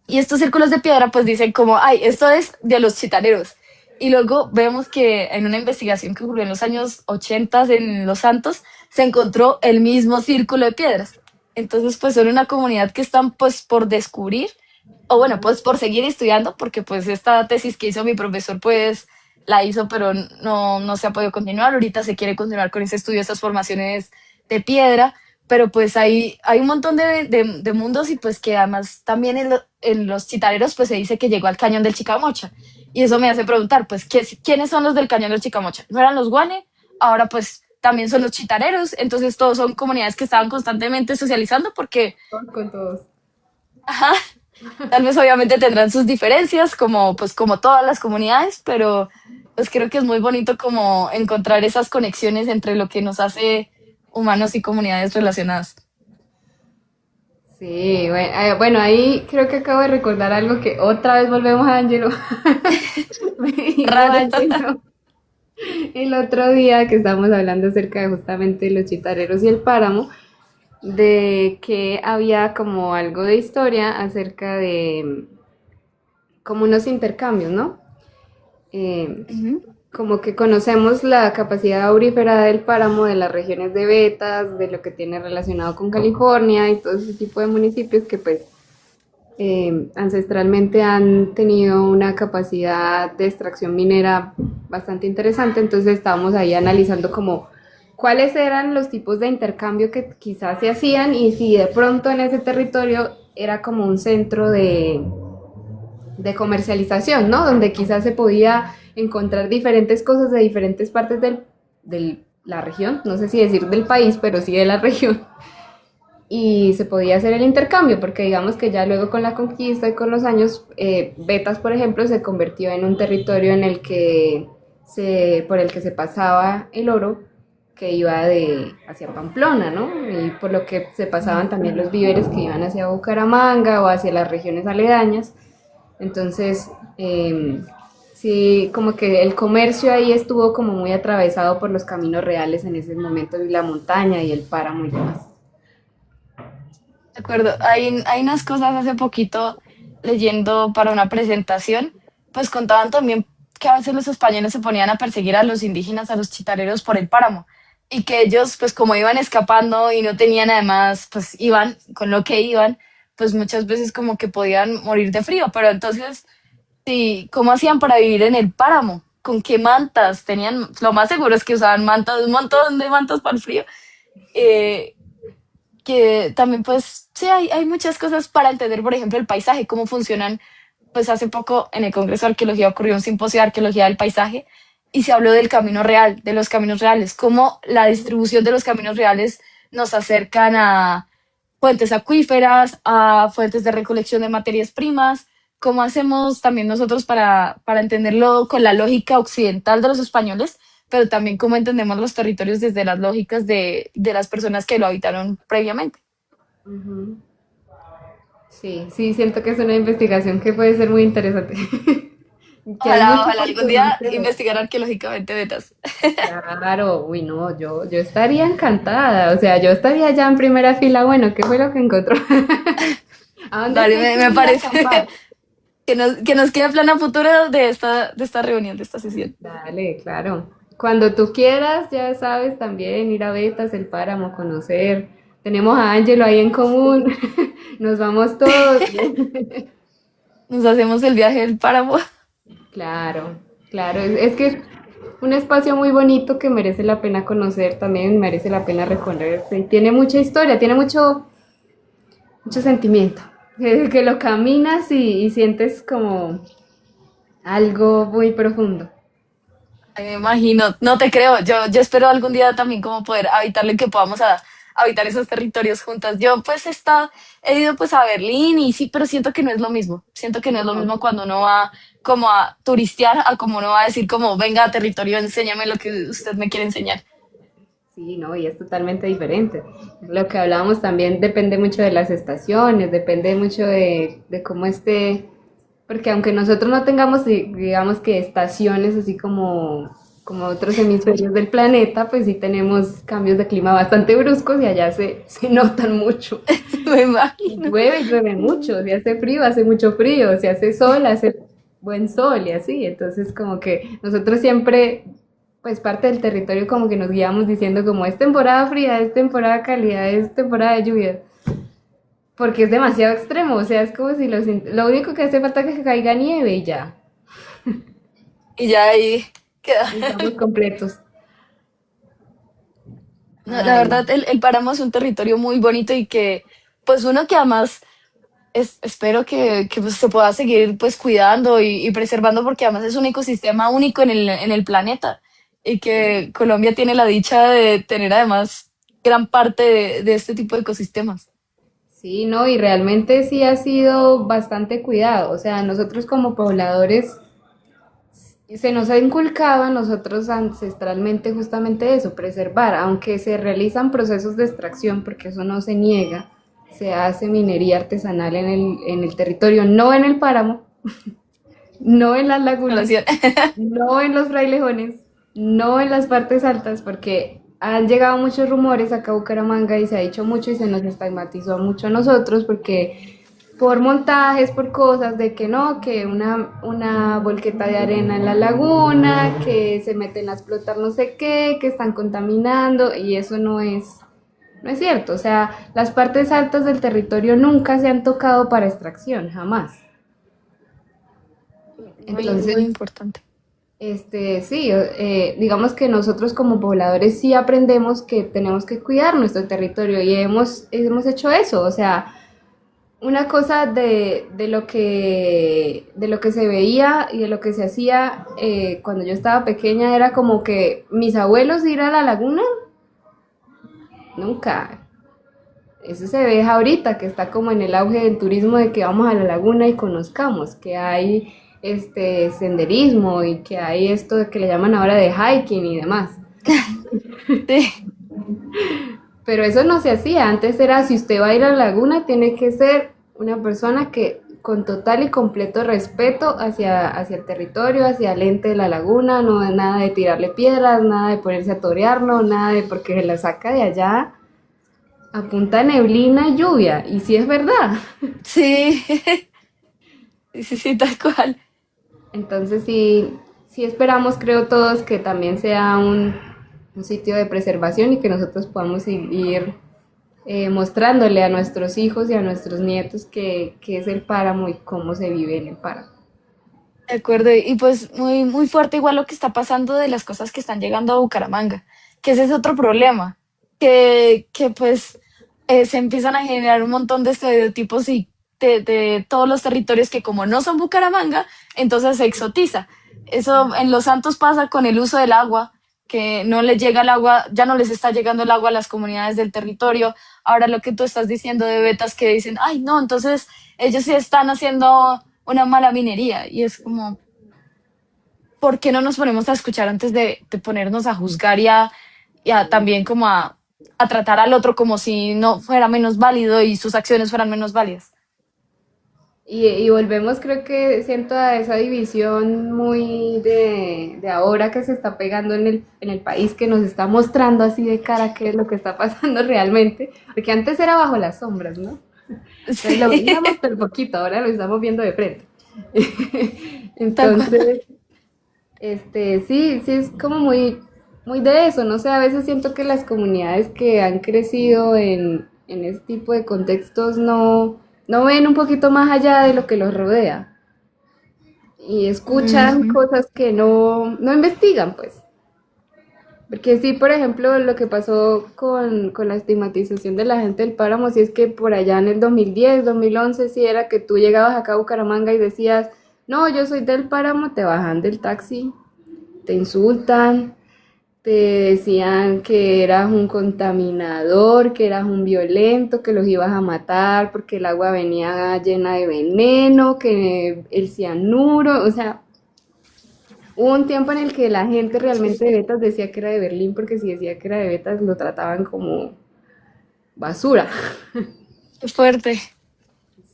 y estos círculos de piedra pues dicen como, ay, esto es de los chitaneros. Y luego vemos que en una investigación que ocurrió en los años 80 en Los Santos, se encontró el mismo círculo de piedras. Entonces, pues son una comunidad que están pues por descubrir, o bueno, pues por seguir estudiando, porque pues esta tesis que hizo mi profesor pues la hizo, pero no se ha podido continuar. Ahorita se quiere continuar con ese estudio de estas formaciones de piedra, pero pues hay un montón de mundos y pues que además también en los chitareros pues se dice que llegó al cañón del Chicamocha. Y eso me hace preguntar, pues, ¿quiénes son los del cañón del Chicamocha? ¿No eran los Guane? Ahora pues también son los chitareros, entonces todos son comunidades que estaban constantemente socializando porque, Todos con todos. ajá, tal vez obviamente tendrán sus diferencias como pues como todas las comunidades, pero pues creo que es muy bonito como encontrar esas conexiones entre lo que nos hace humanos y comunidades relacionadas. Sí, bueno, bueno, ahí creo que acabo de recordar algo que otra vez volvemos a Angelo. Me dijo Raro. Angelo el otro día que estábamos hablando acerca de justamente los chitareros y el páramo, de que había como algo de historia acerca de como unos intercambios, ¿no? Eh, Ujú. como que conocemos la capacidad aurífera del páramo, de las regiones de Betas, de lo que tiene relacionado con California y todo ese tipo de municipios que pues ancestralmente han tenido una capacidad de extracción minera bastante interesante, entonces estábamos ahí analizando como cuáles eran los tipos de intercambio que quizás se hacían y si de pronto en ese territorio era como un centro de comercialización, ¿no? Donde quizás se podía encontrar diferentes cosas de diferentes partes de la región, no sé si decir del país, pero sí de la región, y se podía hacer el intercambio, porque digamos que ya luego con la conquista y con los años, Betas, por ejemplo, se convirtió en un territorio en el que por el que se pasaba el oro que iba hacia Pamplona, ¿no? Y por lo que se pasaban también los víveres que iban hacia Bucaramanga o hacia las regiones aledañas. Entonces, sí, como que el comercio ahí estuvo como muy atravesado por los caminos reales en ese momento y la montaña y el páramo y demás. De acuerdo, hay unas cosas hace poquito leyendo para una presentación, pues contaban también que a veces los españoles se ponían a perseguir a los indígenas, a los chitareros por el páramo, y que ellos, pues como iban escapando y no tenían además, pues iban con lo que iban, pues muchas veces como que podían morir de frío, pero entonces, sí, ¿cómo hacían para vivir en el páramo? ¿Con qué mantas? Tenían, lo más seguro es que usaban mantas, un montón de mantas para el frío. Eh, que también pues sí hay muchas cosas para entender, por ejemplo, el paisaje, cómo funcionan. Pues hace poco en el Congreso de Arqueología ocurrió un simposio de arqueología del paisaje y se habló del camino real, de los caminos reales, cómo la distribución de los caminos reales nos acercan a fuentes acuíferas, a fuentes de recolección de materias primas, cómo hacemos también nosotros para entenderlo con la lógica occidental de los españoles, pero también cómo entendemos los territorios desde las lógicas de las personas que lo habitaron previamente. Ujú. Sí, sí, siento que es una investigación que puede ser muy interesante. Que hay Ojalá, mucho ojalá por algún día conocer. investigar arqueológicamente betas. Claro, uy, no, yo estaría encantada, o sea, yo estaría ya en primera fila, bueno, ¿qué fue lo que encontró? ¿A dónde es Vale, que hay que me ir a parece acampar? que nos quede plan a futuro de esta reunión, de esta sesión. Dale, claro. Cuando tú quieras, ya sabes, también ir a Betas, el páramo, conocer. Tenemos a Ángelo ahí en común, nos vamos todos. Nos hacemos el viaje del páramo. Claro, claro, es que es un espacio muy bonito que merece la pena conocer, también merece la pena recorrerse. Y tiene mucha historia, tiene mucho sentimiento. Que lo caminas y sientes como algo muy profundo. Ay, me imagino, no te creo. Yo espero algún día también como poder habitarlo y que podamos habitar esos territorios juntas. Yo pues he ido pues a Berlín y sí, pero siento que no es lo mismo. Siento que no es lo No, mismo cuando uno va como a turistear, a como uno va a decir como venga a territorio, enséñame lo que usted me quiere enseñar. sí, no, y es totalmente diferente. Lo que hablábamos también depende mucho de las estaciones, depende mucho de cómo esté, porque aunque nosotros no tengamos, digamos que estaciones así como otros hemisferios del planeta, pues sí tenemos cambios de clima bastante bruscos y allá se notan mucho. Me imagino. Y llueve mucho, si hace frío, hace mucho frío, si hace sol, hace buen sol y así. Entonces como que nosotros siempre, pues parte del territorio como que nos guiamos diciendo como es temporada fría, es temporada cálida, es temporada de lluvia. Porque es demasiado extremo, o sea, es como si lo único que hace falta es que caiga nieve y ya, Y ya ahí queda. estamos completos. No, la Ay, verdad, el páramo es un territorio muy bonito y que, pues uno que además espero que pues, se pueda seguir pues cuidando y preservando porque además es un ecosistema único en el planeta y que Colombia tiene la dicha de tener además gran parte de este tipo de ecosistemas. sí, no, y realmente sí ha sido bastante cuidado. O sea, nosotros como pobladores se nos ha inculcado a nosotros ancestralmente justamente eso, preservar, aunque se realizan procesos de extracción, porque eso no se niega, se hace minería artesanal en el territorio, no en el páramo, no en las lagunas, Relación. no en los frailejones, no en las partes altas, porque han llegado muchos rumores acá a Bucaramanga y se ha dicho mucho y se nos estigmatizó mucho a nosotros porque por montajes, por cosas de que no, que una volqueta de arena en la laguna, que se meten a explotar no sé qué, que están contaminando y eso no es cierto. O sea, las partes altas del territorio nunca se han tocado para extracción, jamás. Muy, muy Entonces, importante. sí, digamos que nosotros como pobladores sí aprendemos que tenemos que cuidar nuestro territorio y hemos hecho eso, o sea, una cosa de lo que se veía y de lo que se hacía cuando yo estaba pequeña era como que mis abuelos ir a la laguna, nunca. Eso se ve ahorita, que está como en el auge del turismo de que vamos a la laguna y conozcamos, que hay este senderismo y que hay esto de que le llaman ahora de hiking y demás. Sí, Pero eso no se hacía, antes era si usted va a ir a la laguna tiene que ser una persona que con total y completo respeto hacia el territorio, hacia el ente de la laguna, no de nada de tirarle piedras, nada de ponerse a torearlo, nada de porque se la saca de allá a punta de neblina y lluvia. Y sí es verdad. sí, sí, sí, sí, tal cual. Entonces sí, sí esperamos, creo todos, que también sea un sitio de preservación y que nosotros podamos ir mostrándole a nuestros hijos y a nuestros nietos qué es el páramo y cómo se vive en el páramo. De acuerdo, y pues muy, muy fuerte igual lo que está pasando de las cosas que están llegando a Bucaramanga, que ese es otro problema, que pues se empiezan a generar un montón de estereotipos y de todos los territorios que como no son Bucaramanga, entonces se exotiza. Eso en Los Santos pasa con el uso del agua, que no les llega el agua, ya no les está llegando el agua a las comunidades del territorio. Ahora lo que tú estás diciendo de betas que dicen, ay no, entonces ellos sí están haciendo una mala minería y es como, ¿por qué no nos ponemos a escuchar antes de ponernos a juzgar y a también como a tratar al otro como si no fuera menos válido y sus acciones fueran menos válidas? Y volvemos, creo que siento a esa división muy de ahora que se está pegando en el país, que nos está mostrando así de cara qué es lo que está pasando realmente, porque antes era bajo las sombras, ¿no? Entonces lo Sí, veíamos pero poquito, ahora lo estamos viendo de frente. tal cual. Entonces, sí, sí es como muy de eso, no sé, a veces siento que las comunidades que han crecido en este tipo de contextos no ven un poquito más allá de lo que los rodea y escuchan Ujú. cosas que no investigan, pues. Porque sí, por ejemplo, lo que pasó con la estigmatización de la gente del páramo, si es que por allá en el 2010, 2011, si era que tú llegabas acá a Bucaramanga y decías, no, yo soy del páramo, te bajan del taxi, te insultan, te decían que eras un contaminador, que eras un violento, que los ibas a matar porque el agua venía llena de veneno, que el cianuro, o sea, hubo un tiempo en el que la gente realmente de Betas decía que era de Berlín porque si decía que era de Betas lo trataban como basura. Qué fuerte.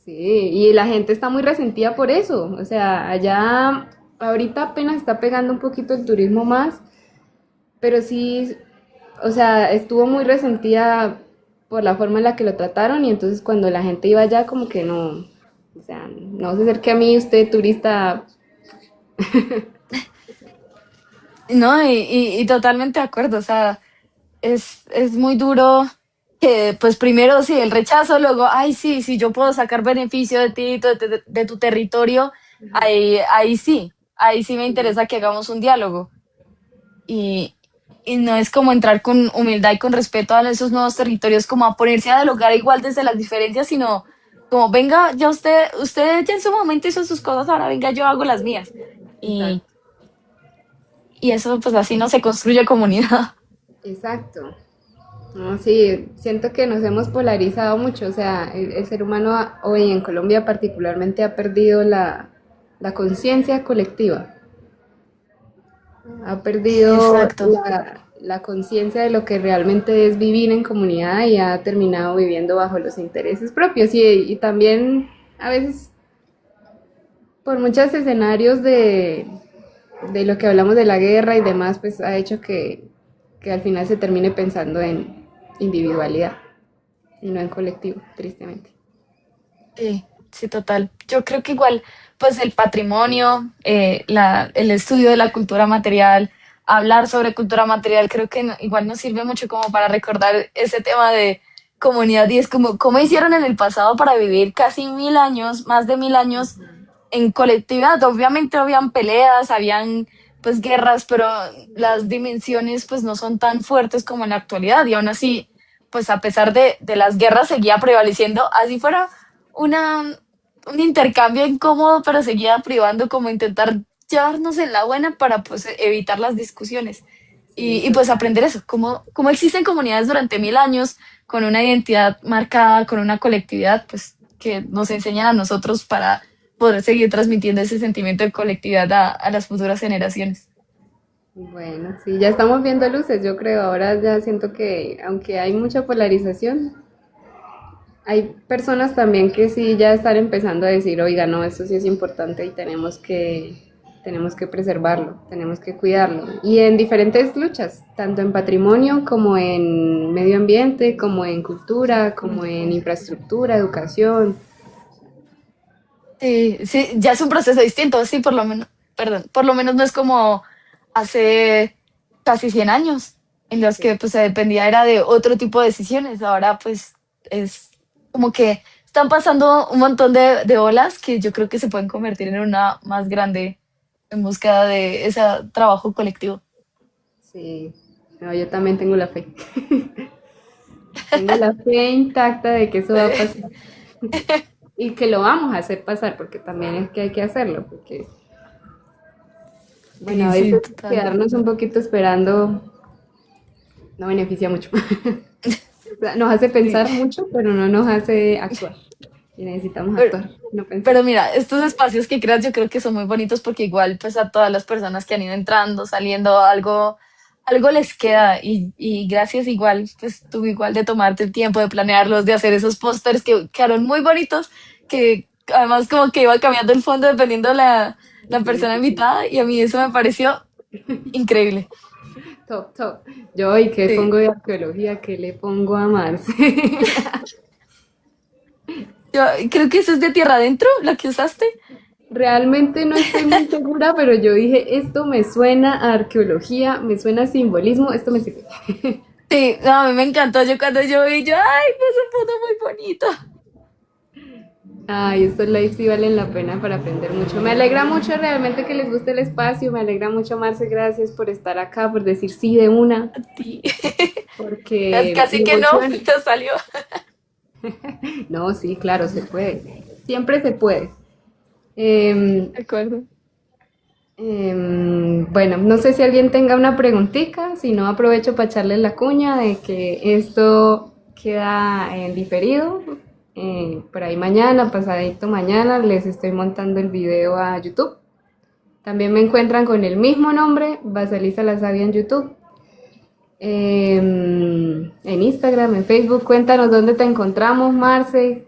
Sí, y la gente está muy resentida por eso. O sea, allá ahorita apenas está pegando un poquito el turismo más, pero sí, o sea, estuvo muy resentida por la forma en la que lo trataron y entonces cuando la gente iba allá como que no, o sea, no se acerque a mí usted turista. No, y totalmente de acuerdo, o sea, es muy duro que, pues primero sí, el rechazo, luego, ay, sí, sí, yo puedo sacar beneficio de ti, de tu territorio, ahí sí me interesa que hagamos un diálogo. y no es como entrar con humildad y con respeto a esos nuevos territorios, como a ponerse a dialogar igual desde las diferencias, sino como, venga, ya usted ya en su momento hizo sus cosas, ahora venga, yo hago las mías. Y, Exacto, y eso pues así no se construye comunidad. exacto. No, sí, siento que nos hemos polarizado mucho, o sea, el ser humano hoy en Colombia particularmente ha perdido la conciencia colectiva, ha perdido Exacto. la conciencia de lo que realmente es vivir en comunidad y ha terminado viviendo bajo los intereses propios y también a veces por muchos escenarios de lo que hablamos de la guerra y demás, pues ha hecho que al final se termine pensando en individualidad y no en colectivo, tristemente. Sí, sí, total. Yo creo que igual, pues el patrimonio, el estudio de la cultura material, hablar sobre cultura material, creo que igual nos sirve mucho como para recordar ese tema de comunidad y es como, ¿cómo hicieron en el pasado para vivir casi 1000 años, más de 1000 años en colectividad? Obviamente habían peleas, habían pues guerras, pero las dimensiones pues no son tan fuertes como en la actualidad y aún así, pues a pesar de las guerras seguía prevaleciendo, así fuera una, un intercambio incómodo, pero seguía privando como intentar llevarnos en la buena para pues evitar las discusiones Sí, y pues total. aprender eso, cómo existen comunidades durante 1000 años con una identidad marcada, con una colectividad pues que nos enseñan a nosotros para poder seguir transmitiendo ese sentimiento de colectividad a las futuras generaciones. Bueno, sí, ya estamos viendo luces, yo creo. Ahora ya siento que, aunque hay mucha polarización, hay personas también que sí ya están empezando a decir, oiga, no, esto sí es importante y tenemos que preservarlo, tenemos que cuidarlo. Y en diferentes luchas, tanto en patrimonio como en medio ambiente, como en cultura, como en infraestructura, educación. Sí, sí, ya es un proceso distinto, sí, por lo menos, perdón, por lo menos no es como hace casi 100 años, en los Sí. que pues se dependía era de otro tipo de decisiones. Ahora pues es como que están pasando un montón de olas que yo creo que se pueden convertir en una más grande en búsqueda de ese trabajo colectivo. Sí, no, yo también tengo la fe. Tengo la fe intacta de que eso va a pasar y que lo vamos a hacer pasar, porque también es que hay que hacerlo, porque, bueno, a Sí, sí, veces total. quedarnos un poquito esperando no beneficia mucho. O sea, nos hace Sí. pensar mucho, pero no nos hace actuar. Y necesitamos Pero, actuar, no pensar. pero mira, estos espacios que creas yo creo que son muy bonitos porque igual pues a todas las personas que han ido entrando, saliendo, algo les queda y gracias igual, pues tú igual de tomarte el tiempo de planearlos, de hacer esos pósters que quedaron muy bonitos, que además como que iba cambiando el fondo dependiendo la Sí, persona sí, sí. invitada y a mí eso me pareció increíble. Top, top. Yo, ¿y qué Sí. pongo de arqueología? ¿Qué le pongo a Marce? Yo creo que eso es de tierra adentro, lo que usaste. Realmente no estoy muy segura, pero yo dije, esto me suena a arqueología, me suena a simbolismo, esto me sirve. Sí, no, a mí me encantó. Yo cuando yo vi, yo, ay, pues un foto muy bonito. Ay, estos lives sí valen la pena para aprender mucho. Me alegra mucho realmente que les guste el espacio, me alegra mucho, Marce, gracias por estar acá, por decir sí de una, Sí. porque me Casi que no, emociona. pero salió. No, sí, claro, se puede. Siempre se puede. Eh, De acuerdo. bueno, no sé si alguien tenga una preguntita, si no aprovecho para echarles la cuña de que esto queda en diferido. Por ahí mañana, pasadito mañana, les estoy montando el video a YouTube. También me encuentran con el mismo nombre, Basalisa La Sabia en YouTube. En Instagram, en Facebook, cuéntanos dónde te encontramos, Marce.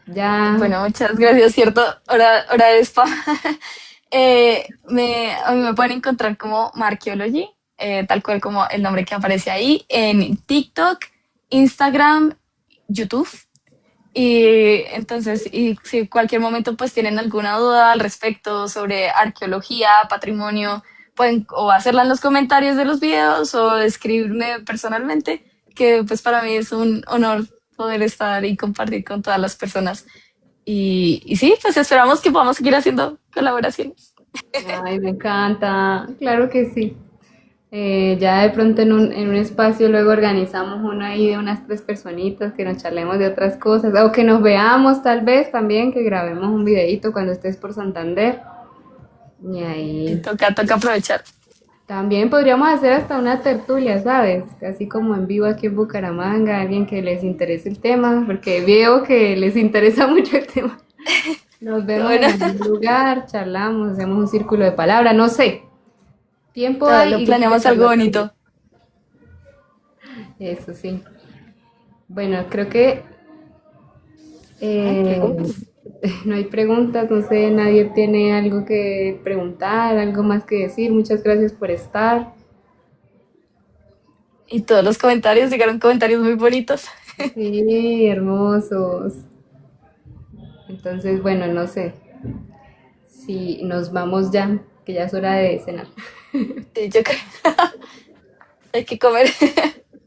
Ya, Bueno, muchas gracias, cierto. Hora de spa. A mí me pueden encontrar como Marqueology, tal cual como el nombre que aparece ahí, en TikTok, Instagram, YouTube. Y entonces, y si cualquier momento pues tienen alguna duda al respecto sobre arqueología, patrimonio, pueden o hacerla en los comentarios de los videos o escribirme personalmente, que pues para mí es un honor poder estar y compartir con todas las personas. Y sí, pues esperamos que podamos seguir haciendo colaboraciones. ay, me encanta, claro que sí. Ya de pronto en un espacio luego organizamos uno ahí de unas 3 personitas que nos charlemos de otras cosas o que nos veamos tal vez también, que grabemos un videíto cuando estés por Santander. Y Y ahí toca aprovechar. también podríamos hacer hasta una tertulia, ¿sabes? Así como en vivo aquí en Bucaramanga, alguien que les interese el tema, porque veo que les interesa mucho el tema. Nos vemos Bueno, en algún lugar, charlamos, hacemos un círculo de palabras, no sé. Tiempo todo hay lo y ganas de planeamos algo charlar también. bonito. Eso sí. Bueno, creo que Ay, qué eh, bueno. no hay preguntas, no sé, nadie tiene algo que preguntar, algo más que decir. Muchas gracias por estar. Y todos los comentarios, llegaron comentarios muy bonitos. Sí, hermosos. Entonces, bueno, no sé si nos vamos ya, que ya es hora de cenar. Sí, yo creo. Hay que comer.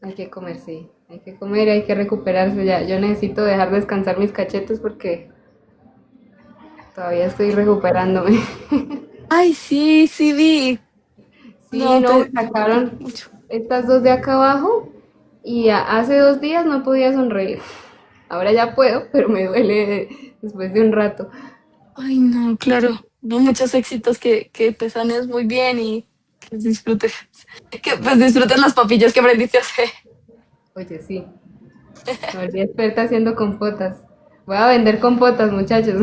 Hay que comer, sí. Hay que comer, hay que recuperarse ya. Yo necesito dejar descansar mis cachetes porque todavía estoy recuperándome. Ay, sí, sí vi. Sí, No, no, me te sacaron mucho. estas dos de acá abajo y hace 2 días no podía sonreír. Ahora ya puedo, pero me duele después de un rato. Ay, no, claro. No, muchos éxitos que te sanes muy bien y que disfrutes. Que pues disfrutes las papillas que aprendiste a hacer. Oye, sí, me volví experta haciendo compotas. Voy a vender compotas, muchachos.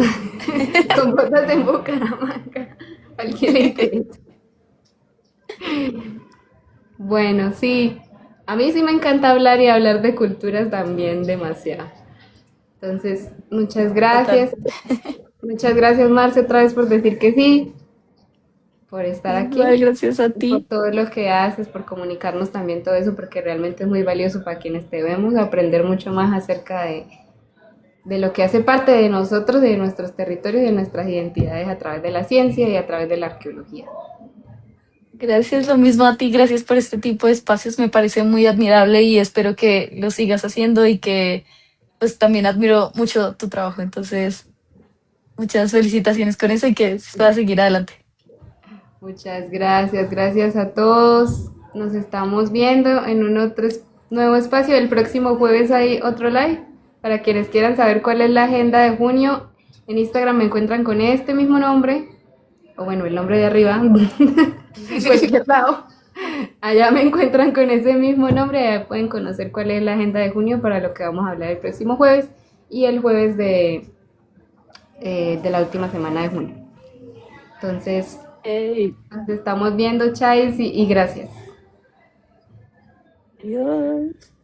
Compotas en Bucaramanga. A alguien le interesa. Bueno, sí. A mí sí me encanta hablar y hablar de culturas también demasiado. Entonces, muchas Total. gracias. Muchas gracias, Marce, otra vez por decir que sí, por estar Igual, aquí, gracias a y por ti. todo lo que haces, por comunicarnos también todo eso, porque realmente es muy valioso para quienes te vemos, aprender mucho más acerca de lo que hace parte de nosotros, de nuestros territorios, de nuestras identidades a través de la ciencia y a través de la arqueología. Gracias, lo mismo a ti. Gracias por este tipo de espacios. Me parece muy admirable y espero que lo sigas haciendo y que pues también admiro mucho tu trabajo. Entonces, muchas felicitaciones con eso y que puedas seguir adelante. Muchas gracias, gracias a todos. Nos estamos viendo en un otro nuevo espacio. El próximo jueves hay otro live. Para quienes quieran saber cuál es la agenda de junio, en Instagram me encuentran con este mismo nombre, o bueno, el nombre de arriba, en cualquier lado. Allá me encuentran con ese mismo nombre, allá pueden conocer cuál es la agenda de junio para lo que vamos a hablar el próximo jueves y el jueves de la última semana de junio. Entonces, Hey, nos estamos viendo, Chais, y gracias. adiós.